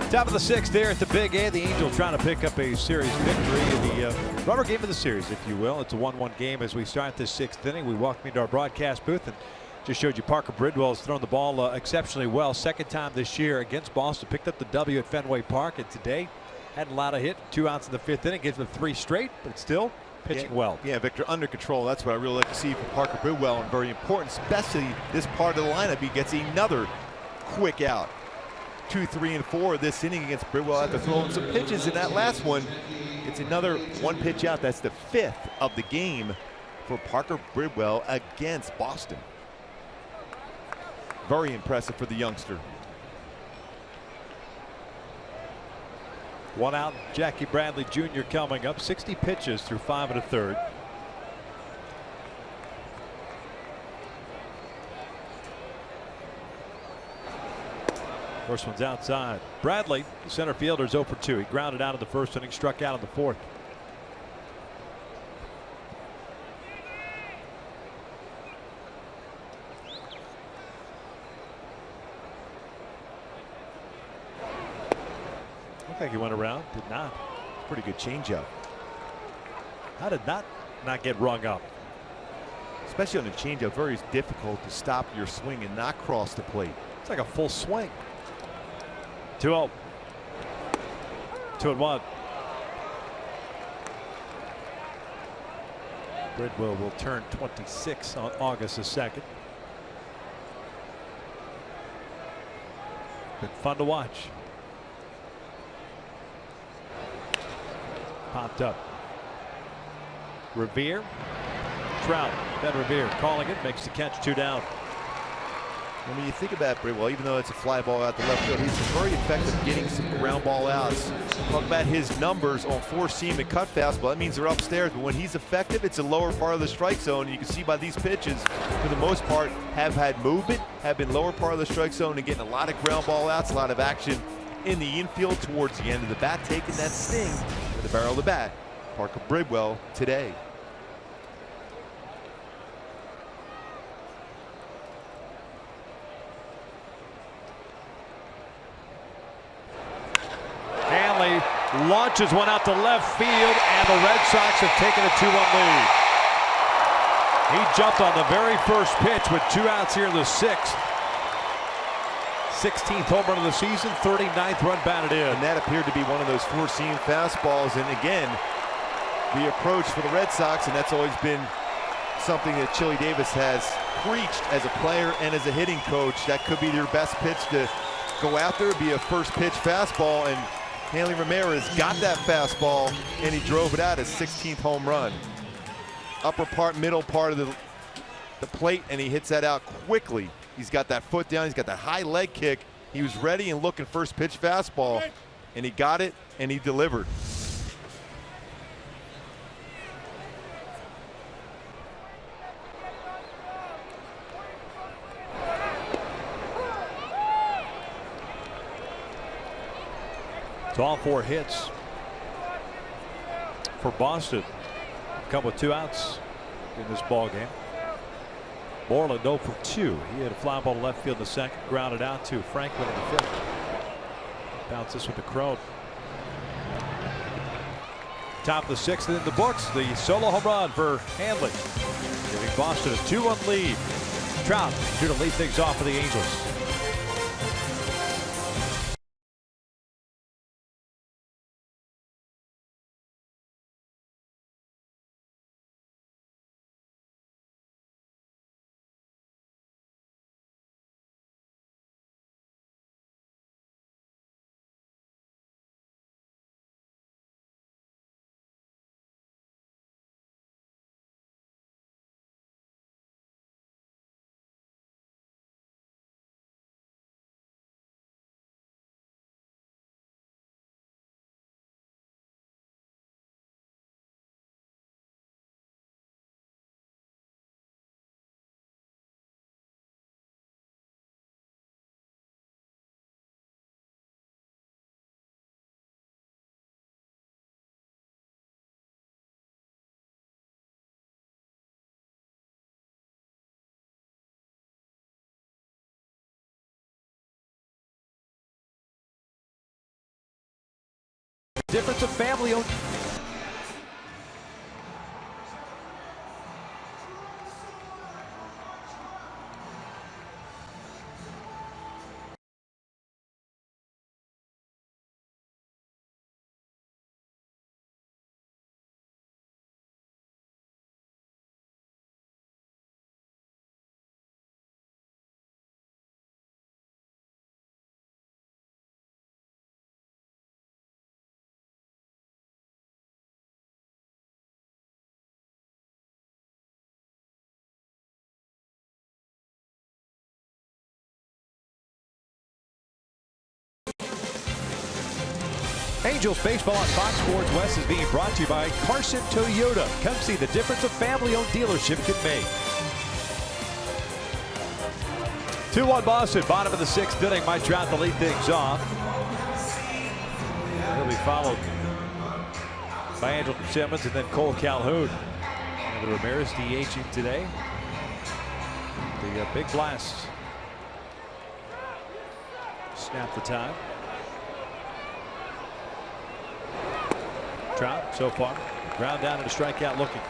Top of the 6th there at the Big A. The Angels trying to pick up a series victory in the rubber game of the series, if you will. It's a 1-1 game as we start this 6th inning. We welcome you to our broadcast booth and just showed you Parker Bridwell has thrown the ball exceptionally well. Second time this year against Boston. Picked up the W at Fenway Park, and today hadn't allowed a hit. 2 outs in the 5th inning. Gives them 3 straight, but still pitching well. Yeah, Victor, under control. That's what I really like to see from Parker Bridwell, and very important, especially this part of the lineup. He gets another quick out. 2, 3, and 4 this inning against Bridwell after throwing some pitches in that last one. It's another 1 pitch out. That's the 5th of the game for Parker Bridwell against Boston. Very impressive for the youngster. 1 out. Jackie Bradley Jr. coming up. 60 pitches through 5 1/3. First one's outside. Bradley, the center fielder's 0 for 2. He grounded out in the 1st inning, struck out in the 4th. Looked like he went around. Did not. Pretty good changeup. How did not get rung up? Especially on a changeup, very difficult to stop your swing and not cross the plate. It's like a full swing. 2-0. 2-1. Bridwell will turn 26 on August the 2nd. Been fun to watch. Popped up. Revere. Trout. Ben Revere calling it. Makes the catch. 2 down. And when you think about Bridwell, even though it's a fly ball out the left field, he's very effective getting some ground ball outs. Talk about his numbers on four seam and cut fastball. That means they're upstairs, but when he's effective, it's a lower part of the strike zone. And you can see by these pitches, for the most part, have had movement, have been lower part of the strike zone, and getting a lot of ground ball outs, a lot of action in the infield towards the end of the bat, taking that sting to the barrel of the bat. Parker Bridwell today. Hanley launches one out to left field, and the Red Sox have taken a 2-1 lead. He jumped on the very first pitch with 2 outs here in the 6th. 16th home run of the season, 39th run batted in. And that appeared to be one of those four-seam fastballs. And again, the approach for the Red Sox, and that's always been something that Chili Davis has preached as a player and as a hitting coach. That could be your best pitch to go after, be a first pitch fastball, and Hanley Ramirez got that fastball, and he drove it out, his 16th home run. Upper part, middle part of the plate, and he hits that out quickly. He's got that foot down, he's got that high leg kick. He was ready and looking first pitch fastball, and he got it, and he delivered. It's all 4 hits for Boston. Come with 2 outs in this ball game. Moreland 0 for 2. He had a fly ball to left field in the 2nd, grounded out to Franklin in the 5th. Bounces with the Crone. Top of the 6th in the books. The solo home run for Hanley, giving Boston a 2-1 lead. Trout due to lead things off for the Angels. Difference of family owned. Angels baseball on Fox Sports West is being brought to you by Carson Toyota. Come see the difference a family-owned dealership can make. 2-1 Boston, bottom of the 6th inning. Mike Trout to lead things off. He'll be followed by Andrew Simmons and then Cole Calhoun. And the Ramirez DHing today. The big blast. Snap the time. Trout so far. Ground down and a strikeout looking.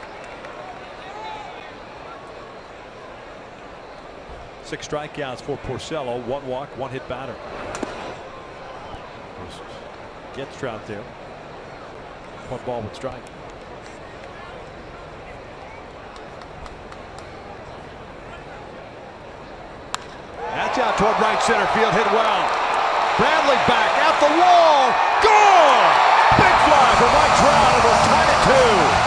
6 strikeouts for Porcello. 1 walk, 1 hit batter. Gets Trout there. 1 ball with strike. That's out toward right center field. Hit well. Bradley back at the wall. Gone! Big fly for Mike Trout, and we're tied at 2.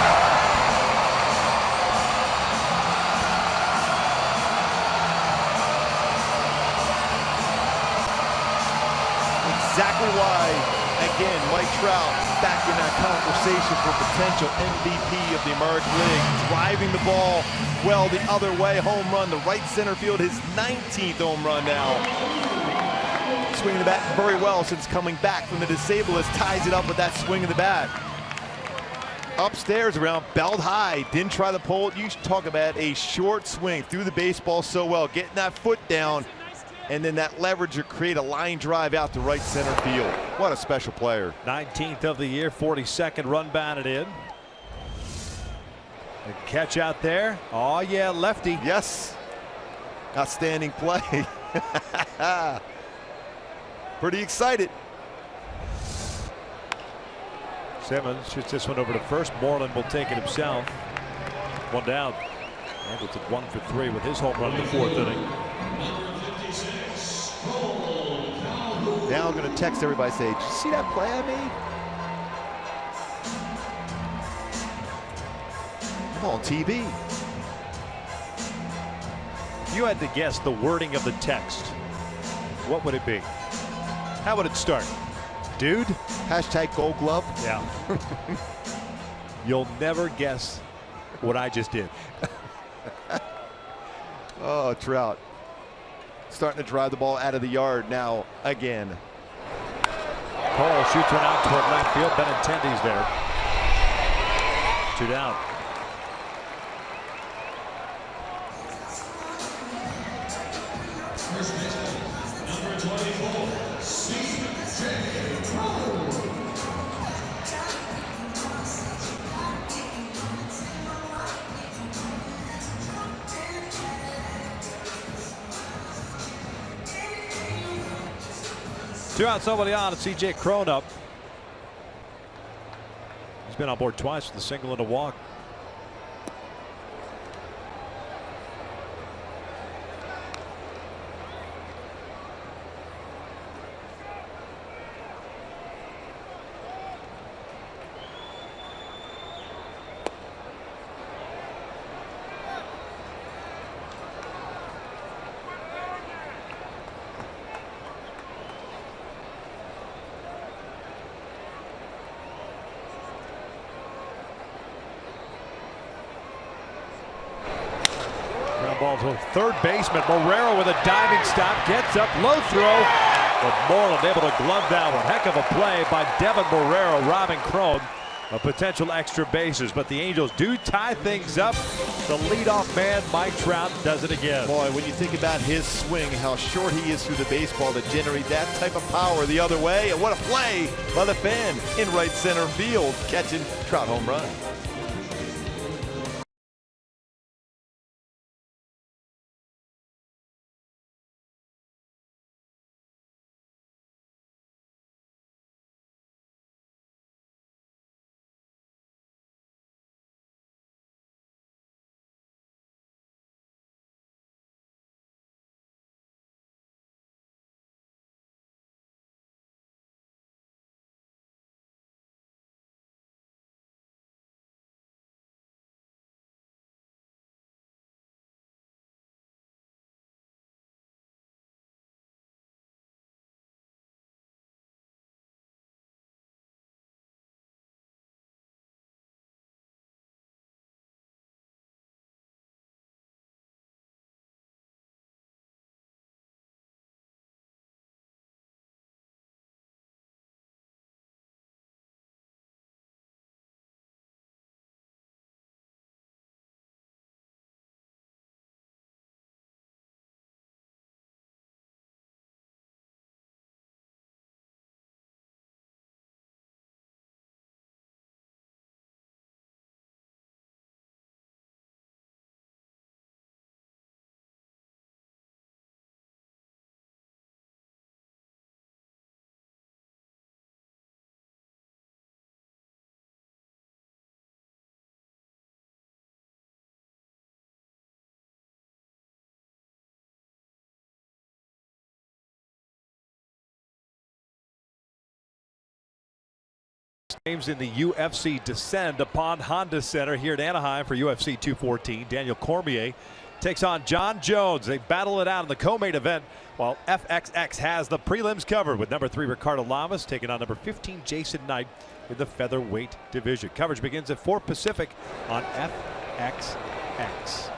Exactly why, again, Mike Trout back in that conversation for potential MVP of the American League. Driving the ball well the other way. Home run to right center field. His 19th home run now. Swinging the bat very well since coming back from the disabled. Ties it up with that swing of the bat. Upstairs around, belt high. Didn't try to pull it. You talk about a short swing. Threw the baseball so well. Getting that foot down. And then that leverage to create a line drive out to right center field. What a special player. 19th of the year, 42nd run batted in. A catch out there. Oh yeah, lefty. Yes. Outstanding play. Pretty excited. Simmons shoots this one over to first. Moreland will take it himself. 1 down. Hamilton 1 for 3 with his home run in the 4th inning. Now I'm going to text everybody, say, did you see that play I made? I'm on TV. If you had to guess the wording of the text, what would it be? How would it start? Dude? Hashtag Gold Glove. Yeah. You'll never guess what I just did. Oh, Trout. Starting to drive the ball out of the yard now again. Cole shoots one out toward left field. Benintendi's there. 2 down. First baseman, number 24, C.J. Trout. Two out, somebody on. It's C.J. Crone up. He's been on board twice with a single and a walk. Ball to third baseman. Morero with a diving stop. Gets up. Low throw. But Moreland able to glove that one. Heck of a play by Devin Morero, robbing Crone of potential extra bases. But the Angels do tie things up. The leadoff man, Mike Trout, does it again. Boy, when you think about his swing, how short he is through the baseball to generate that type of power the other way. And what a play by the fan in right center field, catching Trout home run. Games in the UFC descend upon Honda Center here at Anaheim for UFC 214. Daniel Cormier takes on John Jones. They battle it out in the co-main event, while FXX has the prelims covered with number 3 Ricardo Lamas taking on number 15 Jason Knight in the featherweight division. Coverage begins at 4 Pacific on FXX.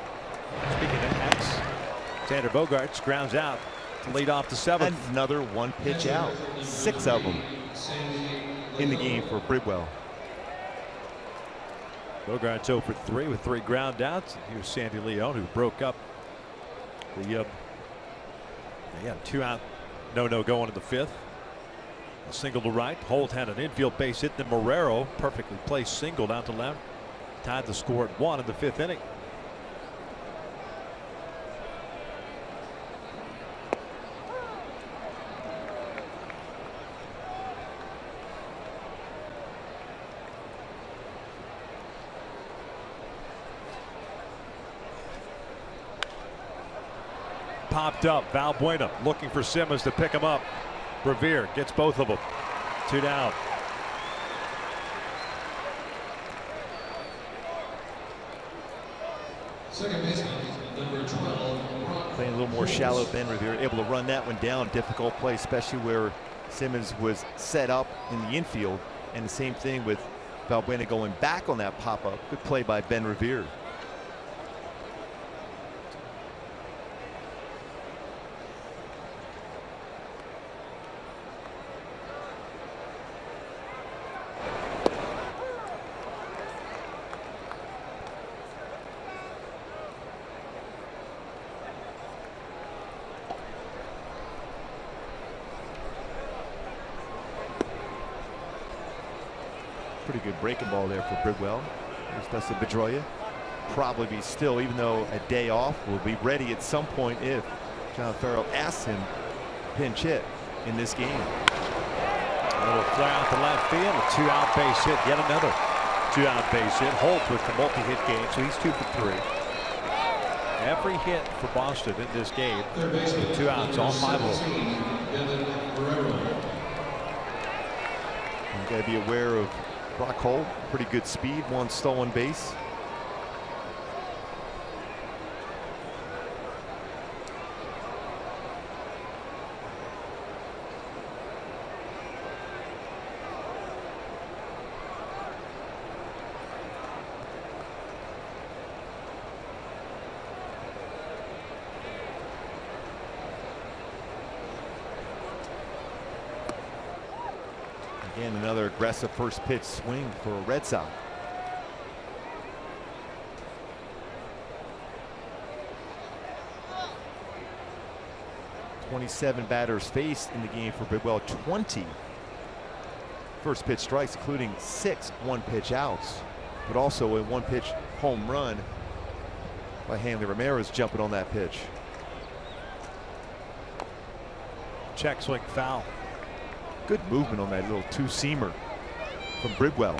Speaking of X, Xander Bogaerts grounds out to lead off the 7th. Another one pitch out. 6 of them in the game for Bridwell. Bogaerts 0 for 3 with 3 ground outs. Here's Sandy Leone, who broke up the 2-out no going in the 5th. A single to right. Holt had an infield base hit. Then Marrero perfectly placed single down to left. Tied the score at 1 in the 5th inning. Popped up. Valbuena looking for Simmons to pick him up. Revere gets both of them. 2 down. Second baseman, number 12. Playing a little more shallow. Ben Revere able to run that one down. Difficult play, especially where Simmons was set up in the infield. And the same thing with Valbuena going back on that pop-up. Good play by Ben Revere. Pretty good breaking ball there for Bridwell. There's Dustin Pedroia. Probably be still, even though a day off, will be ready at some point if John Farrell asks him to pinch hit in this game. A little fly out to left field. A 2-out base hit. Yet another 2-out base hit. Holt with the multi-hit game, so he's 2 for 3. Every hit for Boston in this game with 2 outs, all 5 of them. You got to be aware of Brock Holt. Pretty good speed, 1 stolen base. Again, another aggressive first pitch swing for a Red Sox. .27 batters faced in the game for Bridwell. 20 first pitch strikes, including 6 one-pitch outs, but also a 1-pitch home run by Hanley Ramirez jumping on that pitch. Check swing foul. Good movement on that little 2-seamer from Bridwell.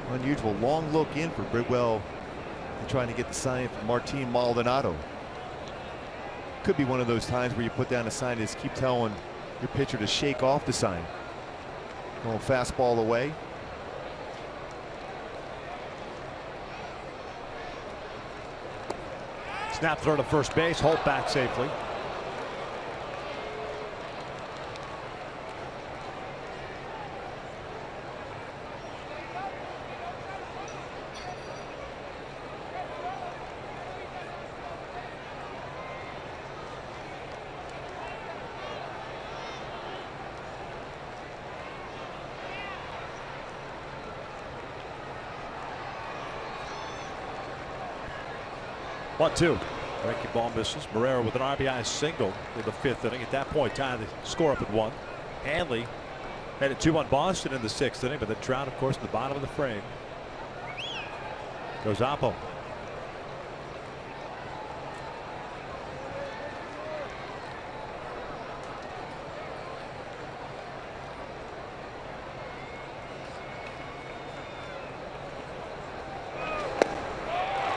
Unusual long look in for Bridwell, trying to get the sign from Martin Maldonado. Could be one of those times where you put down a sign, just keep telling your pitcher to shake off the sign. Going fastball away. Snap throw to first base. Holt back safely. One, 2. Breaking ball misses. Marrero with an RBI single in the 5th inning. At that point, tying the score up at 1. Hanley Headed 2-1 Boston in the 6th inning, but the Trout, of course, at the bottom of the frame. Goes Oppo.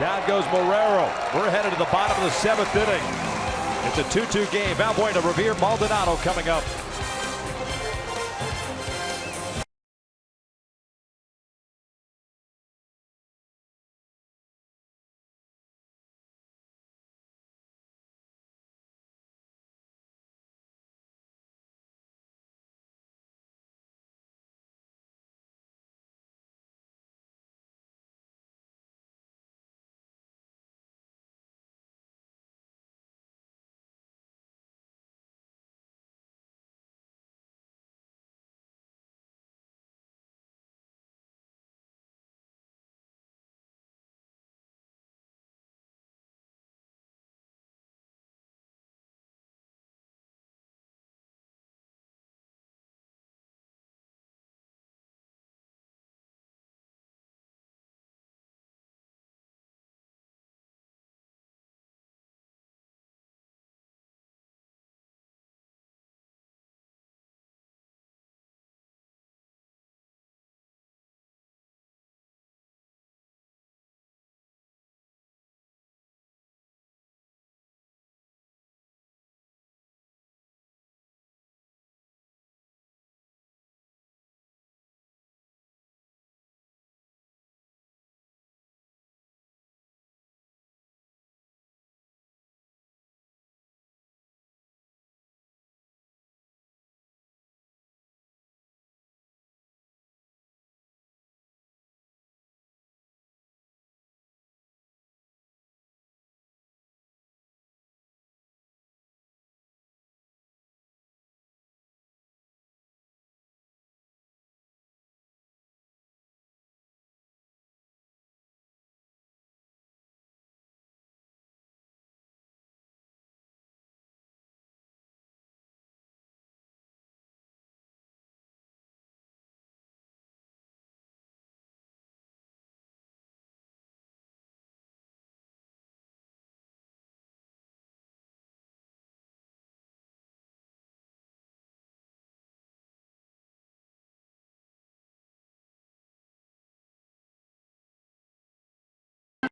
Down goes Marrero. We're headed to the bottom of the 7th inning. It's a 2-2 game. Valbuena, Revere, Maldonado coming up.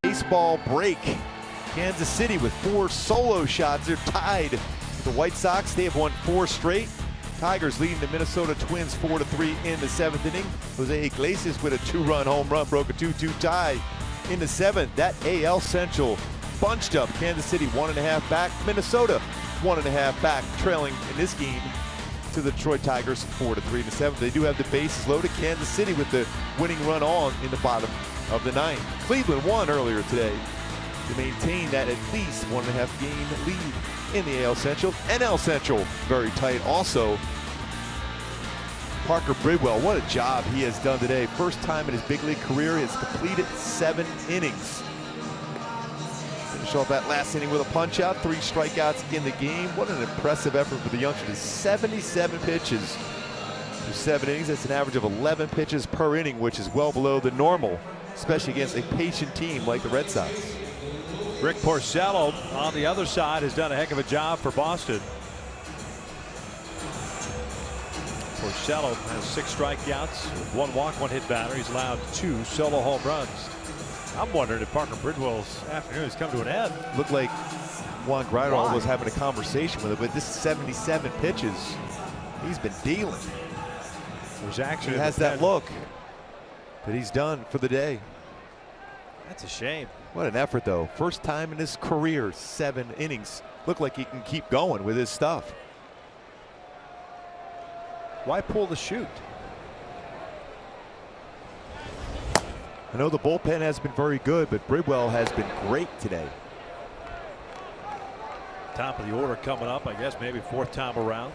Baseball break. Kansas City with 4 solo shots. They're tied with the White Sox. They have won 4 straight. Tigers leading the Minnesota Twins 4-3 in the 7th inning. Jose Iglesias with a 2-run home run broke a 2-2 tie in the 7th. That AL Central bunched up. Kansas City 1.5 back. Minnesota 1.5 back, trailing in this game to the Detroit Tigers 4-3 in the 7th. They do have the bases loaded. Kansas City with the winning run on in the bottom of the 9th. Cleveland won earlier today to maintain that at least 1.5 game lead in the AL Central. NL Central very tight also. Parker Bridwell, what a job he has done today. First time in his big league career, he has completed 7 innings. Finish off that last inning with a punch out, 3 strikeouts in the game. What an impressive effort for the youngster. 77 pitches through 7 innings. That's an average of 11 pitches per inning, which is well below the normal, especially against a patient team like the Red Sox. Rick Porcello on the other side has done a heck of a job for Boston. Porcello has 6 strikeouts, 1 walk, 1 hit batter. He's allowed 2 solo home runs. I'm wondering if Parker Bridwell's afternoon has come to an end. Looked like Juan Guido was having a conversation with him, but this 77 pitches, he's been dealing. There's action. He has that look, but he's done for the day. That's a shame. What an effort, though. First time in his career, 7 innings. Look like he can keep going with his stuff. Why pull the chute? I know the bullpen has been very good, but Bridwell has been great today. Top of the order coming up, I guess maybe 4th time around.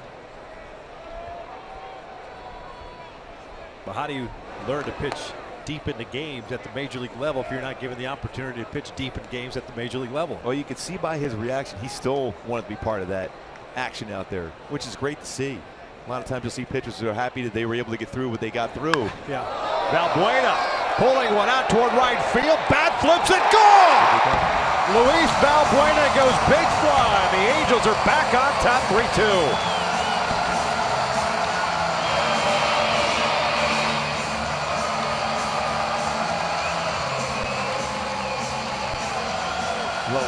But how do you learn to pitch deep into games at the major league level if you're not given the opportunity to pitch deep in games at the major league level? Well, you can see by his reaction, he still wanted to be part of that action out there, which is great to see. A lot of times you'll see pitchers who are happy that they were able to get through what they got through. Yeah. Valbuena pulling one out toward right field. Bat flips it. Gone! Luis Valbuena goes big fly. The Angels are back on top 3-2.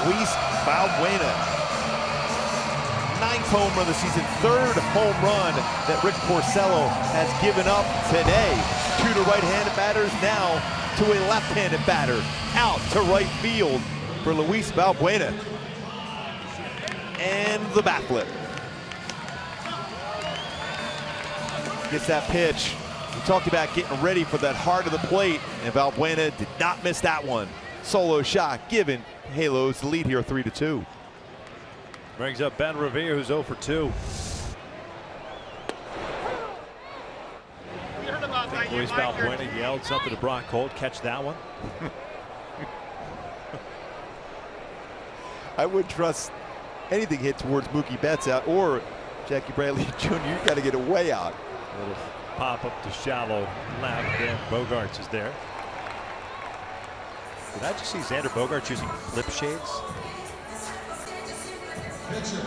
Luis Valbuena, 9th home run of the season, 3rd home run that Rick Porcello has given up today. 2 to right-handed batters, now to a left-handed batter. Out to right field for Luis Valbuena. And the bat flip. Gets that pitch. We talked about getting ready for that heart of the plate, and Valbuena did not miss that one. Solo shot given Halos the lead here 3-2. Brings up Ben Revere, who's 0 for 2. I think Luis Valbuena yelled something to Brock Holt. Catch that one. I wouldn't trust anything hit towards Mookie Betts out or Jackie Bradley Jr. You got to get it way out. A little pop up to shallow left, and Bogarts is there. Did I just see Xander Bogaerts using flip shades? Pitcher,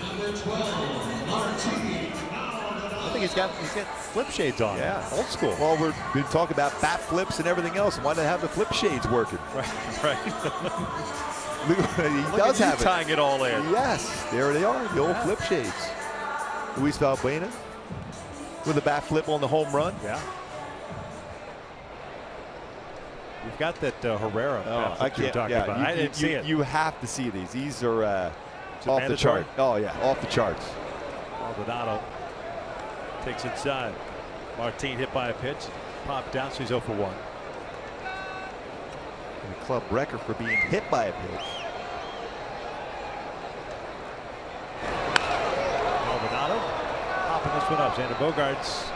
number 12, Martini. I think he's got flip shades on. Yeah, old school. Well, we've been talking about bat flips and everything else. Why not have the flip shades working? Right. He does have it. Tying it all in. Yes, there they are, the old flip shades. Luis Valbuena with a bat flip on the home run. Yeah. You've got that Herrera bat flip you're talking about. I didn't see it. You have to see these. These are off mandatory? the chart. Oh yeah, off the charts. Maldonado takes inside. Martin hit by a pitch. Popped down, so he's 0 for 1. And a club record for being hit by a pitch. Maldonado popping this one up. Xander Bogaerts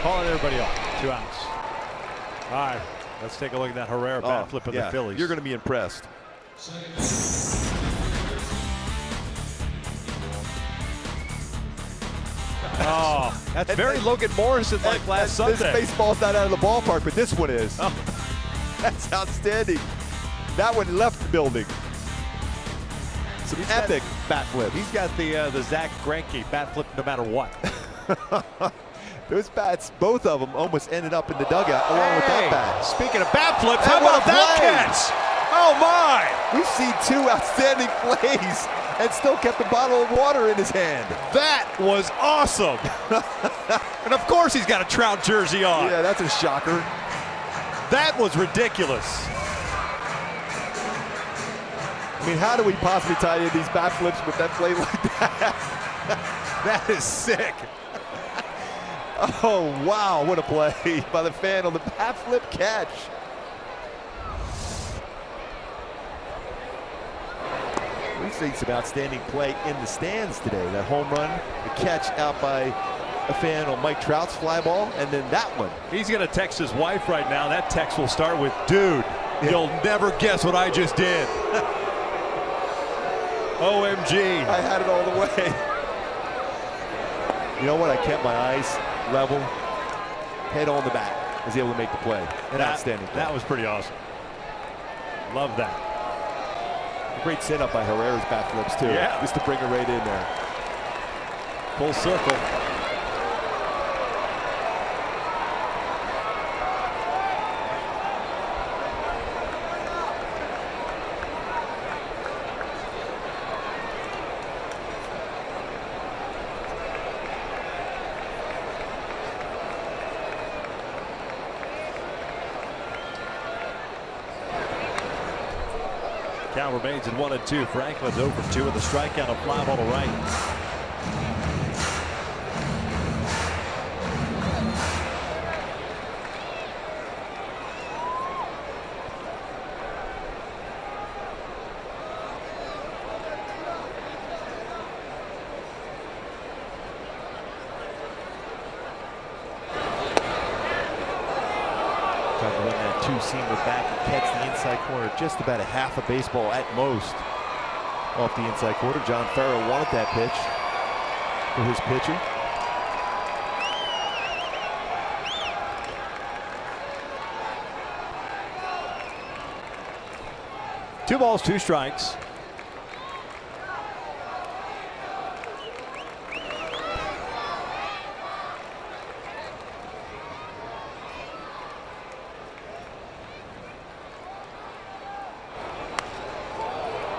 calling everybody off. 2 outs. All right. Let's take a look at that Herrera bat flip of the Phillies. You're going to be impressed. Oh, that's very Logan Morrison like last Sunday. This baseball's not out of the ballpark, but this one is. Oh. That's outstanding. That one left the building. Some epic bat flip. He's got the Zach Greinke bat flip no matter what. Those bats, both of them, almost ended up in the dugout along with that bat. Speaking of bat flips, how about that catch? Oh my! We've seen 2 outstanding plays and still kept a bottle of water in his hand. That was awesome. And of course he's got a Trout jersey on. Yeah, that's a shocker. That was ridiculous. I mean, how do we possibly tie in these bat flips with that play like that? That is sick. Oh, wow, what a play by the fan on the bat flip catch. We've seen some outstanding play in the stands today. That home run, the catch out by a fan on Mike Trout's fly ball, and then that one. He's going to text his wife right now. That text will start with, dude, you'll never guess what I just did. OMG. I had it all the way. You know what? I kept my eyes level, head on the bat. Was able to make the play. An outstanding play. That was pretty awesome. Love that. A great setup by Herrera's bat flips too. Yeah. Just to bring it right in there. Full circle. Count remains at 1-2. Franklin's 0 for 2 with a strikeout, a fly ball to right. Trying to run that two-seamer back and catch the inside corner, just about a half a baseball at most off the inside corner. John Farrell wanted that pitch for his pitcher. 2 balls, 2 strikes.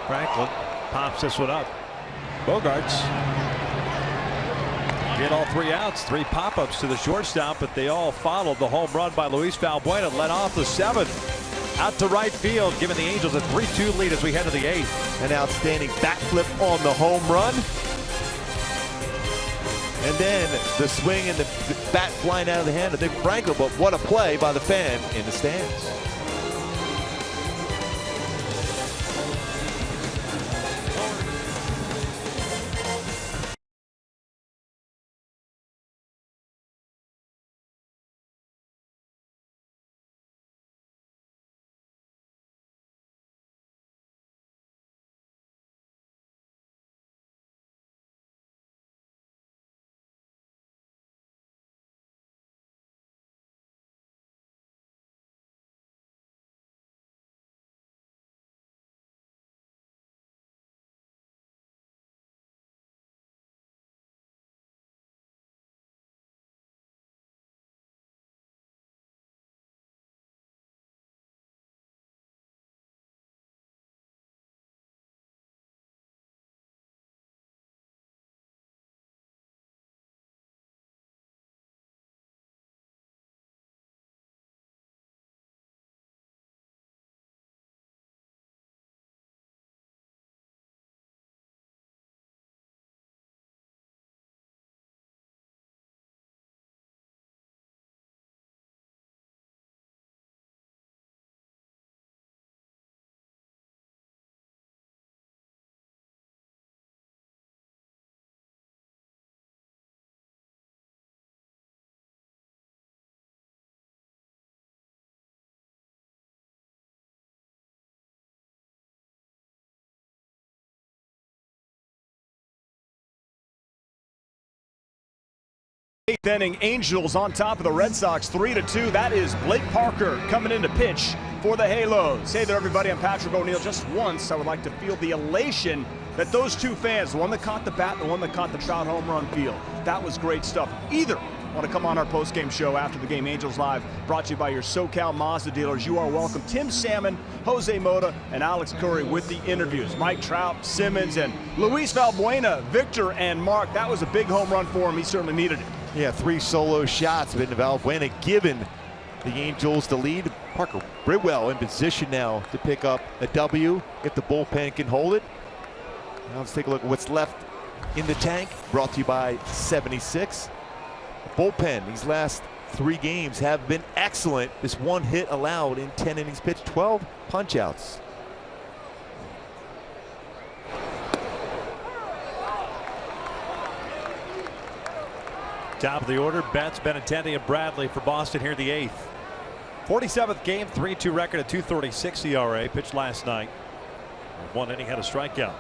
Franklin pops this one up. Bogarts get all 3 outs, 3 pop-ups to the shortstop, but they all followed the home run by Luis Valbuena. Led off the 7th. Out to right field, giving the Angels a 3-2 lead as we head to the 8th. An outstanding backflip on the home run. And then the swing and the bat flying out of the hand of Nick Franklin, but what a play by the fan in the stands. Eighth inning, Angels on top of the Red Sox 3-2. That is Blake Parker coming in to pitch for the Halos. Hey there, everybody. I'm Patrick O'Neill. Just once, I would like to feel the elation that those 2 fans, the one that caught the bat and the one that caught the Trout home run, feel. That was great stuff. Either want to come on our post-game show after the game. Angels Live, brought to you by your SoCal Mazda dealers. You are welcome. Tim Salmon, Jose Mota, and Alex Curry with the interviews. Mike Trout, Simmons, and Luis Valbuena, Victor, and Mark. That was a big home run for him. He certainly needed it. Yeah, 3 solo shots, but Valbuena giving the Angels the lead. Parker Bridwell in position now to pick up a W if the bullpen can hold it. Now let's take a look at what's left in the tank. Brought to you by 76. The bullpen, these last 3 games have been excellent. This 1 hit allowed in 10 innings pitched, 12 punch-outs. Top of the order, Betts, Benintendi, and Bradley for Boston here in the 8th. 47th game, 3-2 record at 2.36 ERA. Pitched last night. 1 inning, had a strikeout.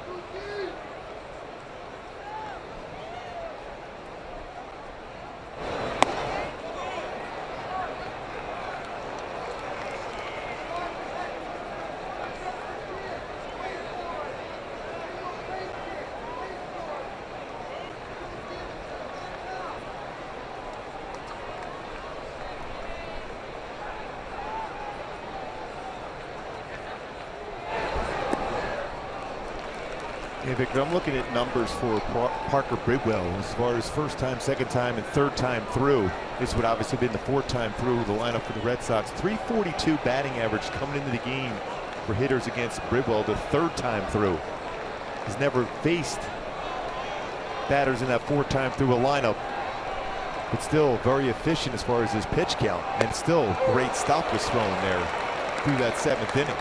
Hey, Victor, I'm looking at numbers for Parker Bridwell as far as first time, second time, and third time through. This would obviously been the 4th time through the lineup for the Red Sox. 342 batting average coming into the game for hitters against Bridwell, the 3rd time through. He's never faced batters in that 4th time through a lineup, but still very efficient as far as his pitch count, and still great stuff was thrown there through that 7th inning.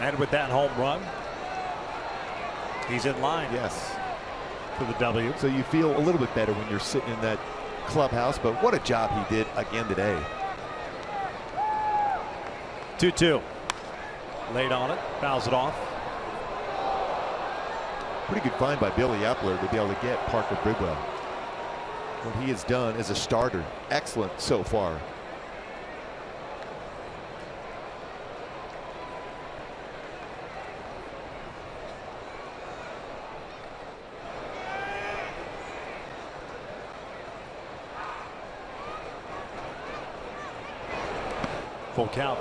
And with that home run, he's in line. Yes. For the W. So you feel a little bit better when you're sitting in that clubhouse, but what a job he did again today. 2-2. Laid on it, fouls it off. Pretty good find by Billy Epler to be able to get Parker Bridwell. What he has done as a starter, excellent so far. full count.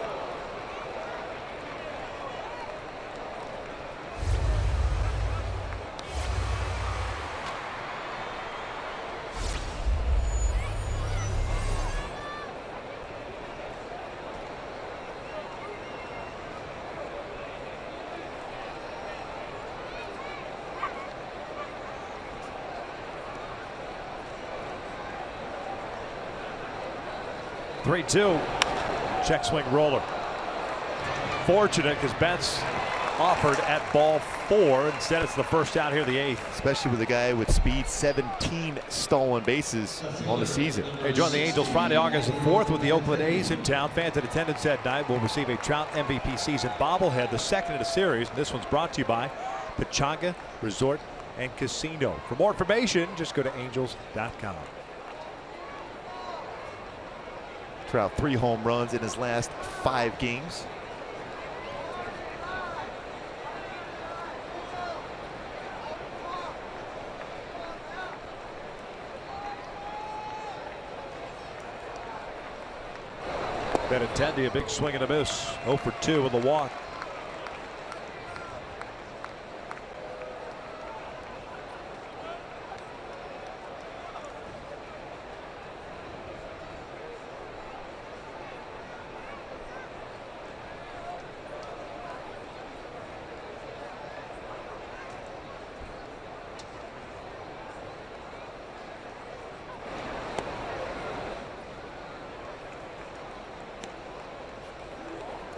Three-two. Check swing roller. Fortunate because Betts offered at ball 4. Instead, it's the first out here, the 8th. Especially with a guy with speed, 17 stolen bases on the season. Hey, join the Angels Friday, August 4th with the Oakland A's in town. Fans in attendance that night will receive a Trout MVP season bobblehead, the second in the series. And this one's brought to you by Pechanga Resort and Casino. For more information, just go to angels.com. Trout 3 home runs in his last 5 games. Benintendi, a big swing and a miss. 0 for 2 with a walk.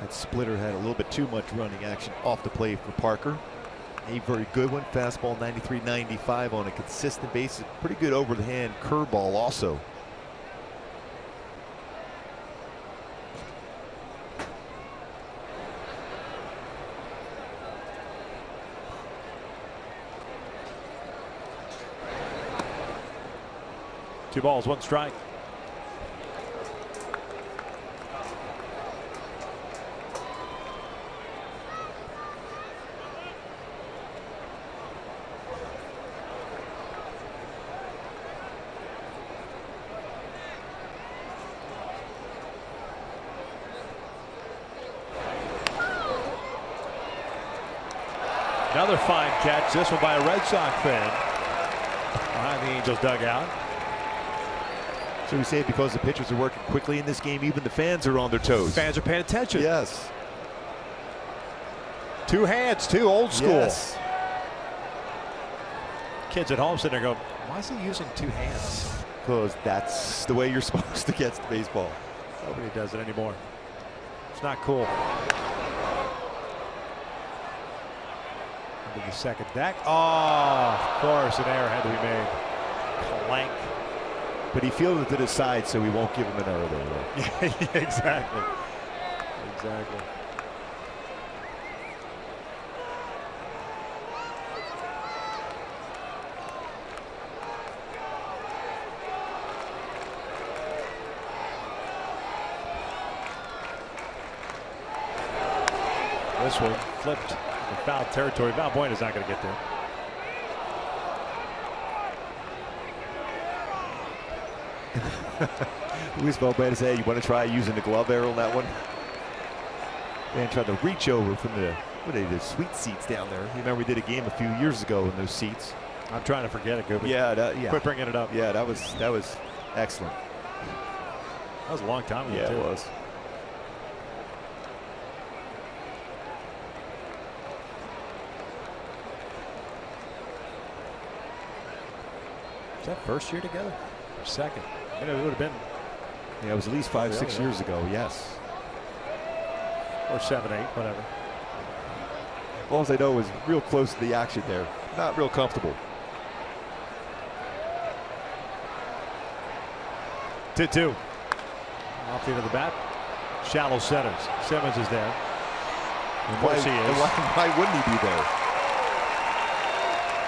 That splitter had a little bit too much running action off the plate for Parker. A very good one. Fastball 93-95 on a consistent basis. Pretty good over the hand curveball also. Two balls, 1 strike. Another fine catch, this one by a Red Sox fan behind the Angels dugout. So we say because the pitchers are working quickly in this game, even the fans are on their toes. Fans are paying attention. Yes. 2 hands, too old school. Yes. Kids at home sitting there going, why is he using 2 hands? Because that's the way you're supposed to get to baseball. Nobody does it anymore. It's not cool. Into the second deck. Oh, of course, an error had to be made. Clank. But he fielded to the side, so we won't give him an error there. Right? Yeah, exactly. Exactly. This one flipped in foul territory. Valbuena is not going to get there. Luis Valbuena said, you want to try using the glove arrow on that one? And tried to reach over from the, what are they, the sweet seats down there. You remember we did a game a few years ago in those seats. I'm trying to forget it, Gooby. Yeah, Quit bringing it up. Yeah, that was excellent. That was a long time ago. Yeah, too. it was. Is that first year together? Or second? I mean, it would have been. Yeah, it was at least 5-6 yeah. years ago, yes. Or 7, 8, whatever. All I know is real close to the action there. Not real comfortable. 2-2. Off the end of the bat. Shallow centers. Simmons is there. Of course he is. Why wouldn't he be there?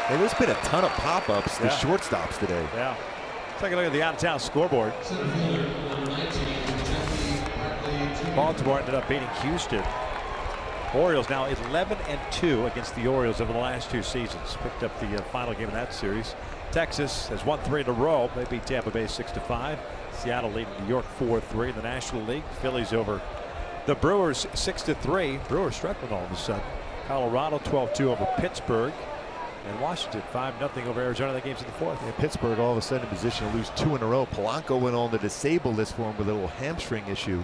Hey, there's been a ton of pop-ups, the shortstops today. Yeah. Take a look at the out-of-town scoreboard. Baltimore ended up beating Houston. Orioles now 11-2 against the Orioles over the last 2 seasons. Picked up the final game of that series. Texas has won 3 in a row. They beat Tampa Bay 6-5. Seattle leading New York 4-3 in the National League. Phillies over The Brewers 6-3. Brewers struggling all of a sudden. Colorado 12-2 over Pittsburgh. And Washington 5-0 over Arizona. That game's in the fourth. Yeah, Pittsburgh all of a sudden in position to lose 2 in a row. Polanco went on the disabled list for him with a little hamstring issue.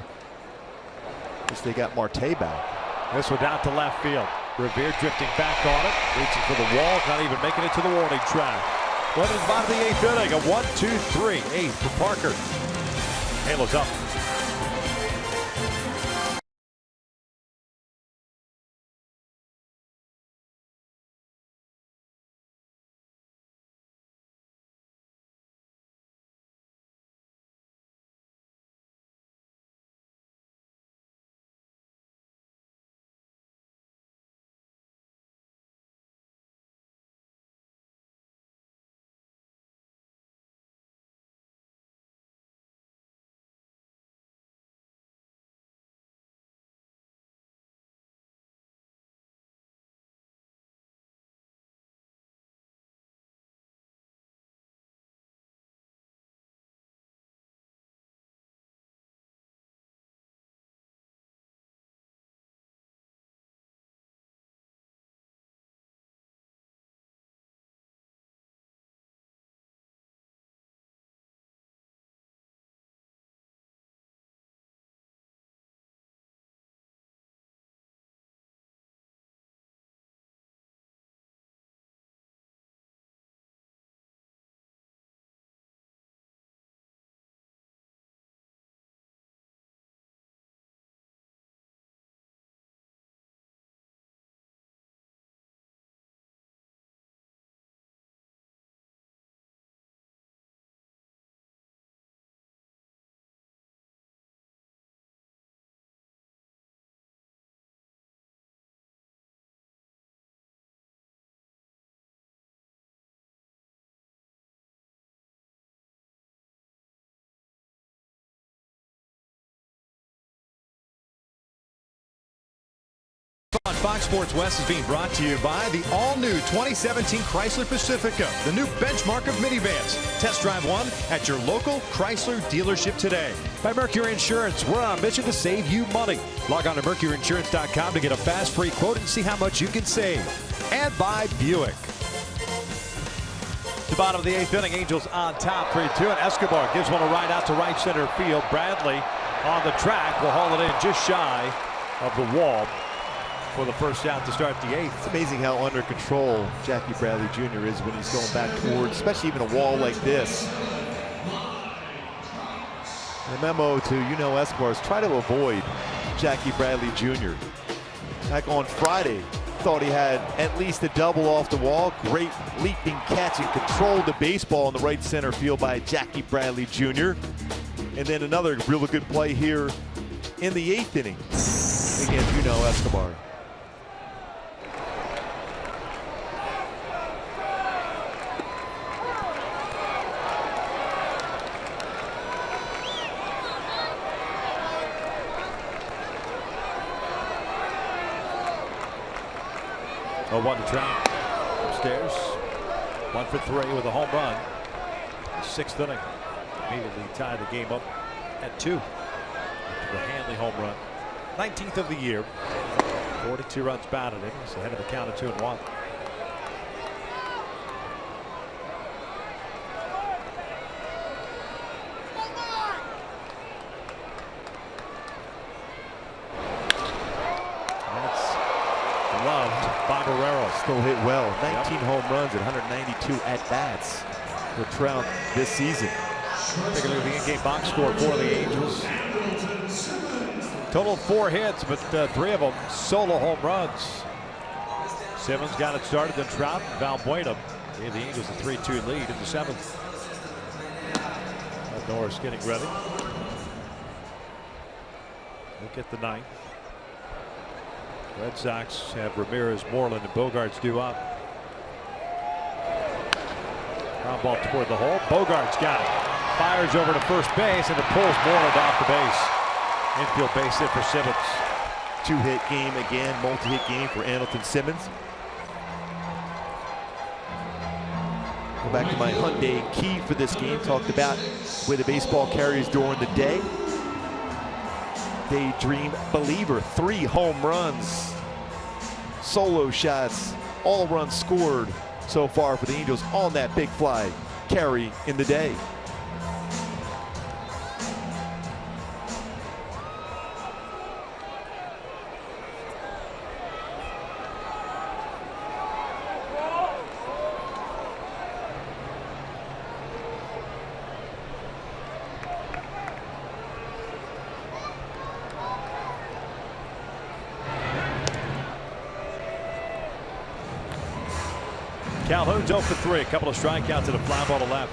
Guess they got Marte back. This one down to left field. Revere drifting back on it, reaching for the wall, not even making it to the warning track. Well, in the bottom of the 8th inning, a 1-2-3. 8th for Parker. Halos up. On Fox Sports West is being brought to you by the all-new 2017 Chrysler Pacifica, the new benchmark of minivans. Test drive one at your local Chrysler dealership today. By Mercury Insurance, we're on a mission to save you money. Log on to mercuryinsurance.com to get a fast free quote and see how much you can save. And by Buick. The bottom of the 8th inning, Angels on top 3-2, and Escobar gives one a ride out to right center field. Bradley on the track will haul it in just shy of the wall for the first out to start the 8th. It's amazing how under control Jackie Bradley Jr. is when he's going back towards, especially even a wall like this. The memo to Escobar is try to avoid Jackie Bradley Jr. Back on Friday, thought he had at least a double off the wall. Great leaping catch and controlled the baseball in the right center field by Jackie Bradley Jr. And then another really good play here in the 8th inning against Escobar. Oh, 1 to Trout upstairs. 1 for 3 with a home run. The 6th inning. Immediately tied the game up at 2 after the Hanley home run. 19th of the year. 42 runs batted in. He's ahead of the count of 2-1. Loved by Guerrero. Still hit well. 19 home runs and 192 at-bats for Trout this season. Take a look at the in-game box score for the Angels. Total of 4 hits, but 3 of them solo home runs. Simmons got it started, then Trout and Valbuena gave the Angels a 3-2 lead in the 7th. Norris getting ready. Look at the 9th. Red Sox have Ramirez, Moreland, and Bogaerts due up. Ground ball toward the hole. Bogaerts got it. Fires over to first base, and it pulls Moreland off the base. Infield base hit for Simmons. 2-hit game again, multi-hit game for Andrelton Simmons. Go back to my Hyundai key for this game. Talked about where the baseball carries during the day. Daydream Believer. 3 home runs, solo shots, all runs scored so far for the Angels on that big fly carry in the day. Calhoun's 0 for 3. A couple of strikeouts and a fly ball to left.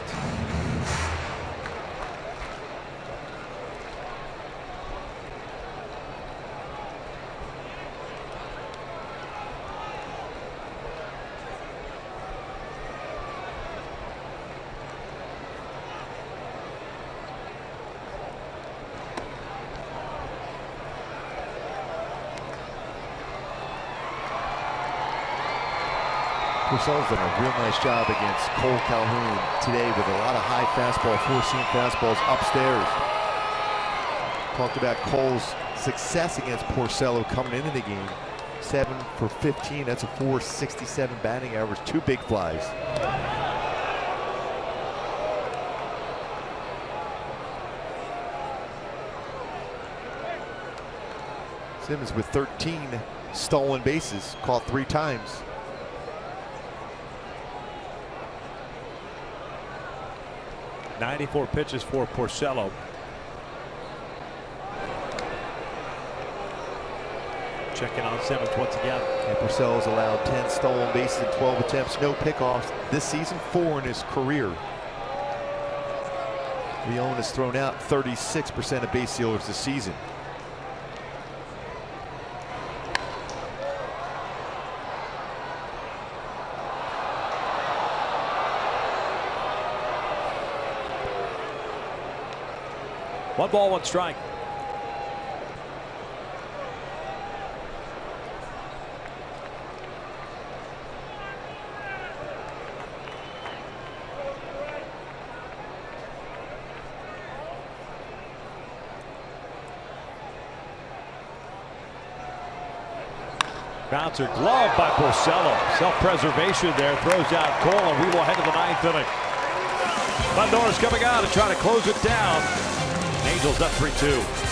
Purcell's done a real nice job against Cole Calhoun today with a lot of high fastball, 4-seam fastballs upstairs. Talked about Cole's success against Porcello coming into the game. 7 for 15, that's a .467 batting average, 2 big flies. Simmons with 13 stolen bases, caught 3 times. .94 pitches for Porcello. Checking on Simmons once again. And Porcello's allowed 10 stolen bases in 12 attempts, no pickoffs this season, 4 in his career. Leone has thrown out 36% of base stealers this season. One ball, one strike. Bouncer glove by Porcello. Self-preservation there, throws out Cole, and we will head to the 9th inning. Lindor's coming out and trying to close it down. Angels up 3-2.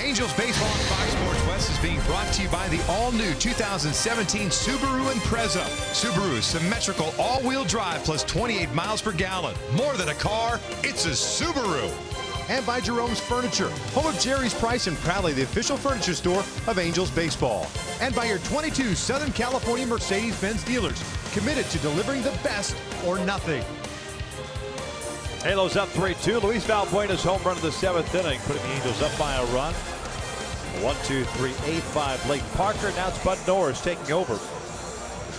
Angels baseball on Fox Sports West is being brought to you by the all-new 2017 Subaru Impreza. Subaru's symmetrical all-wheel drive plus 28 miles per gallon. More than a car, it's a Subaru. And by Jerome's Furniture, home of Jerry's Price and proudly the official furniture store of Angels baseball. And by your 22 Southern California Mercedes-Benz dealers, committed to delivering the best or nothing. Halos up 3-2. Luis Valbuena's home run of the 7th inning, putting the Angels up by a run. 1-2-3, 8-5. Blake Parker. Now it's Bud Norris taking over.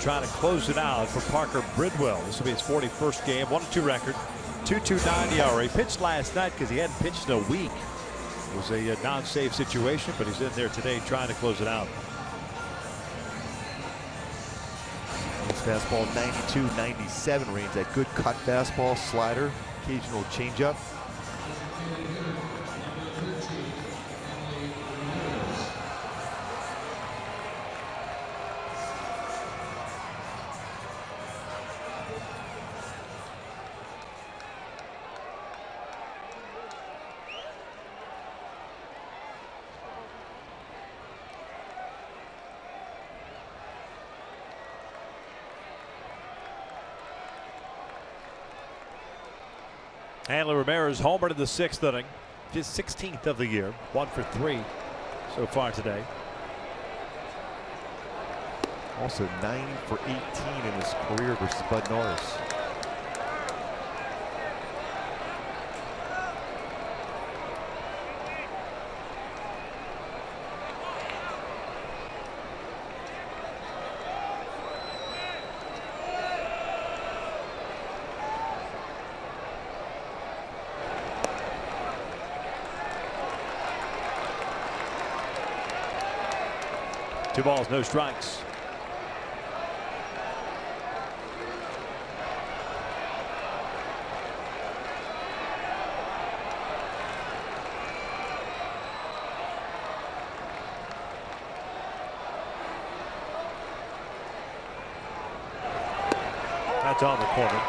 trying to close it out for Parker Bridwell. This will be his 41st game, 1-2 record, 2.29 ERA. He pitched last night because he hadn't pitched in a week. It was a non-save situation, but he's in there today trying to close it out. His fastball 92-97 range. That good cut fastball, slider, occasional changeup. Hanley Ramirez homered in the 6th inning, his 16th of the year, 1 for 3 so far today. Also 9 for 18 in his career versus Bud Norris. Two balls, no strikes. That's on the corner.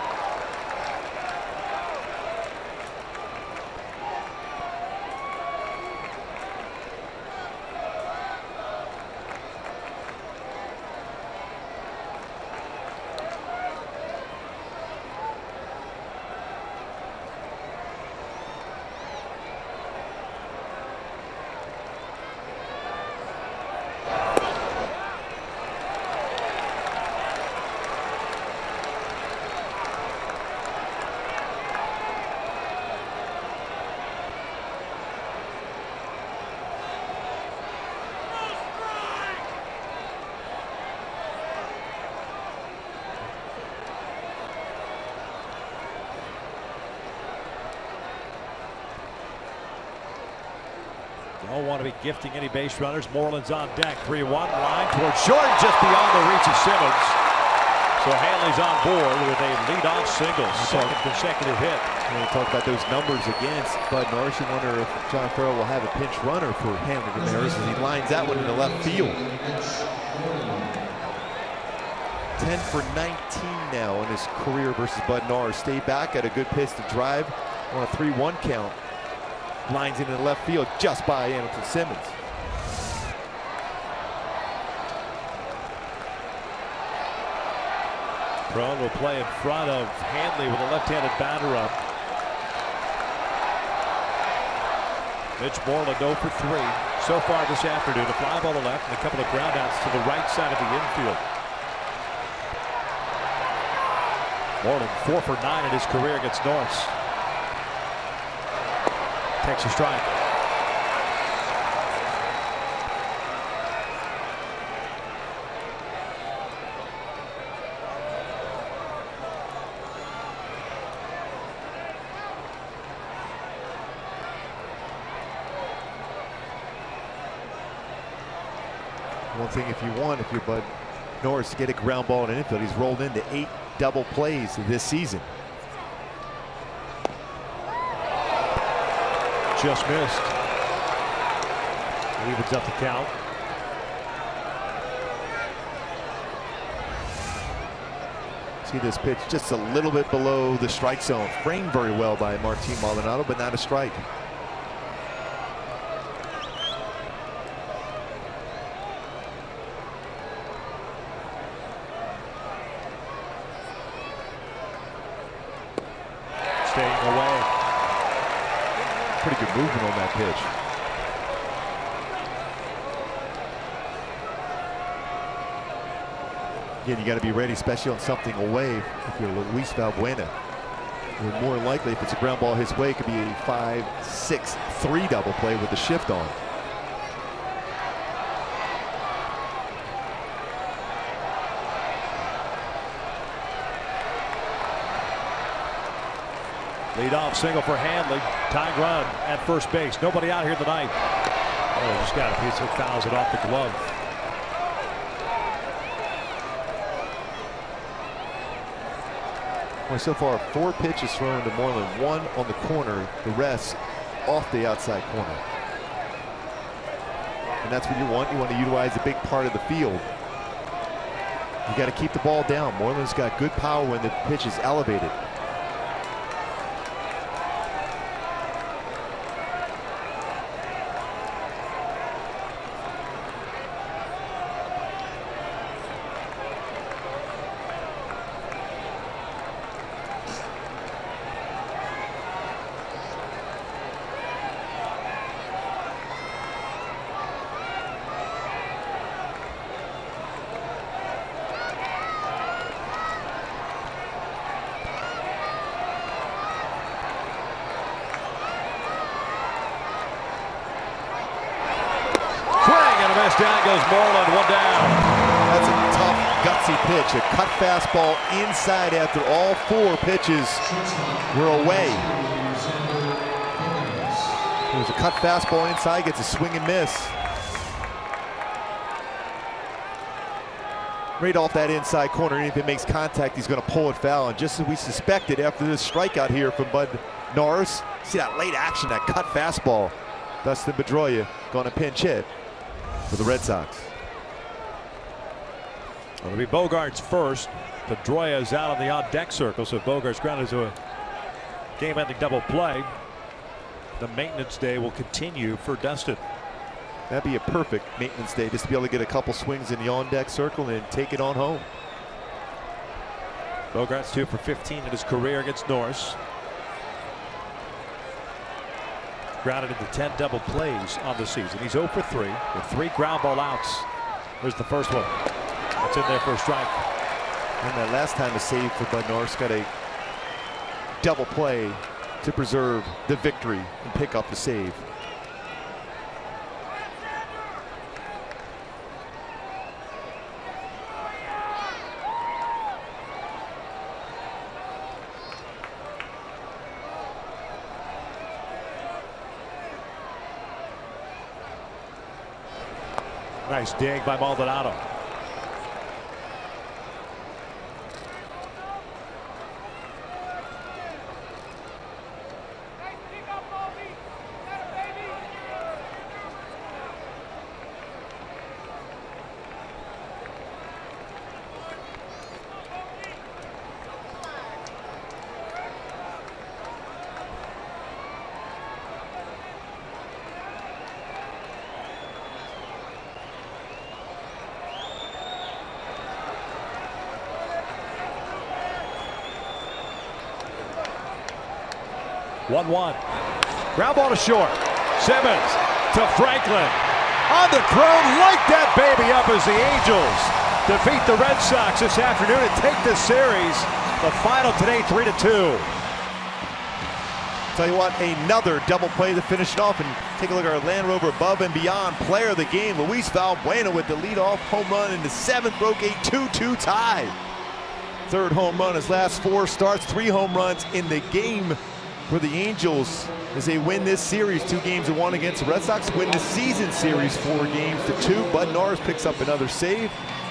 Don't want to be gifting any base runners. Marlins on deck. 3-1 line towards short, just beyond the reach of Simmons. So Hanley's on board with a leadoff single, second consecutive hit. When we talk about those numbers against Bud Norris, you wonder if John Farrell will have a pinch runner for Hanley Ramirez as he lines that one into left field. 10 for 19 now in his career versus Bud Norris. Stayed back at a good pitch to drive on a 3-1 count. Lines into the left field just by Anderson Simmons. Crone will play in front of Hanley with a left-handed batter up. Mitch Moreland 0 for 3 so far this afternoon. A fly ball to left and a couple of groundouts to the right side of the infield. Moreland 4 for 9 in his career against Norris. Takes a strike. One thing if you want, if you're Bud Norris to get a ground ball in the infield, he's rolled into 8 double plays this season. Just missed. Evens up the count. See this pitch just a little bit below the strike zone. Framed very well by Martin Maldonado, but not a strike. Staying away. Pretty good movement on that pitch. Again, you got to be ready, especially on something away. If you're Luis Valbuena, you're more likely, if it's a ground ball his way, it could be a 5-6-3 double play with the shift on. Lead off single for Hanley. Tying run at first base. Nobody out here tonight. Oh, just got a piece of fouls it off the glove. Well, so far, 4 pitches thrown to Moreland, 1 on the corner, the rest off the outside corner. And that's what you want. You want to utilize a big part of the field. You got to keep the ball down. Moreland's got good power when the pitch is elevated. Down goes Moreland, 1 down. That's a tough, gutsy pitch. A cut fastball inside after all 4 pitches were away. There's a cut fastball inside, gets a swing and miss. Right off that inside corner, and if it makes contact, he's going to pull it foul. And just as we suspected after this strikeout here from Bud Norris, see that late action, that cut fastball. Dustin Pedroia going to pinch hit for the Red Sox. It'll be Bogart's first. Pedroia is out on the on-deck circle, so Bogart's grounded to a game-ending double play. The maintenance day will continue for Dustin. That'd be a perfect maintenance day, just to be able to get a couple swings in the on-deck circle and take it on home. Bogart's 2 for 15 in his career against Norris. Grounded into 10 double plays on the season. He's 0 for 3 with 3 ground ball outs. Here's the first one. That's in there for a strike. And that last time a save for Bud Norris, got a double play to preserve the victory and pick up the save. Nice dig by Maldonado. One. Ground ball to short. Simmons to Franklin. On the throw, light that baby up as the Angels defeat the Red Sox this afternoon and take this series. The final today, 3-2. Tell you what, another double play to finish it off, and take a look at our Land Rover above and beyond player of the game. Luis Valbuena with the leadoff home run in the 7th, broke a 2-2 tie. 3rd home run his last 4 starts, 3 home runs in the game for the Angels as they win this series 2-1 against the Red Sox, win the season series 4-2. Bud Norris picks up another save.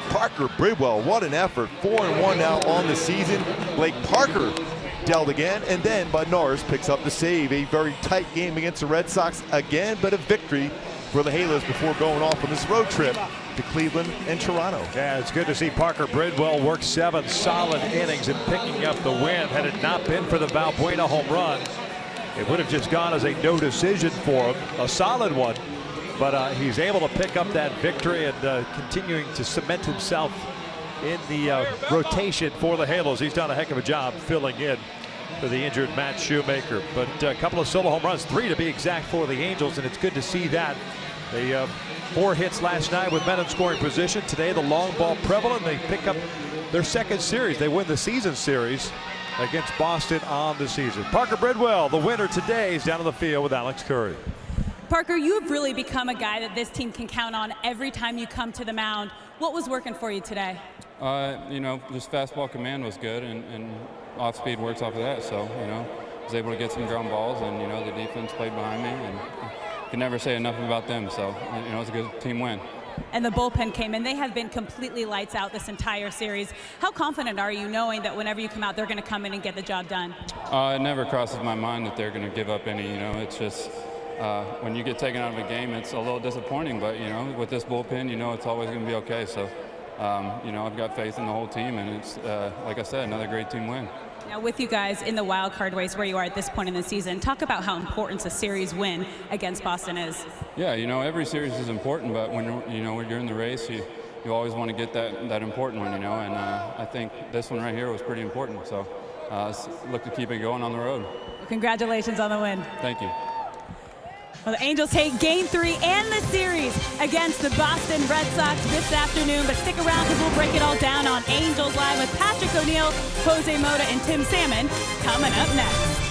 Parker Bridwell, what an effort, 4-1 now on the season. Blake Parker dealt again, and then Bud Norris picks up the save. A very tight game against the Red Sox again, but a victory for the Halos before going off on this road trip to Cleveland and Toronto. Yeah, it's good to see Parker Bridwell work 7 solid innings and picking up the win. Had it not been for the Valbuena home run, it would have just gone as a no decision for him. A solid one, but he's able to pick up that victory and continuing to cement himself in the rotation for the Halos. He's done a heck of a job filling in for the injured Matt Shoemaker. But a couple of solo home runs, 3 to be exact for the Angels, and it's good to see that. They 4 hits last night with men in scoring position. Today the long ball prevalent. They pick up their 2nd series. They win the season series against Boston on the season. Parker Bridwell, the winner today, is down on the field with Alex Curry. Parker, you have really become a guy that this team can count on every time you come to the mound. What was working for you today? Just fastball command was good, and off speed works off of that. So, was able to get some ground balls, and the defense played behind me, and can never say enough about them. So it's a good team win. And the bullpen came in. They have been completely lights out this entire series. How confident are you knowing that whenever you come out, they're going to come in and get the job done? It never crosses my mind that they're going to give up any. It's just when you get taken out of a game, it's a little disappointing. But with this bullpen, it's always going to be okay. So I've got faith in the whole team, and it's like I said, another great team win. Now, with you guys in the wild card race where you are at this point in the season, talk about how important a series win against Boston is. Yeah, every series is important, but when you're in the race, you always want to get that important one, and I think this one right here was pretty important. So let's look to keep it going on the road. Well, congratulations on the win. Thank you. Well, the Angels take Game 3 and the series against the Boston Red Sox this afternoon. But stick around because we'll break it all down on Angels Live with Patrick O'Neill, Jose Mota, and Tim Salmon coming up next.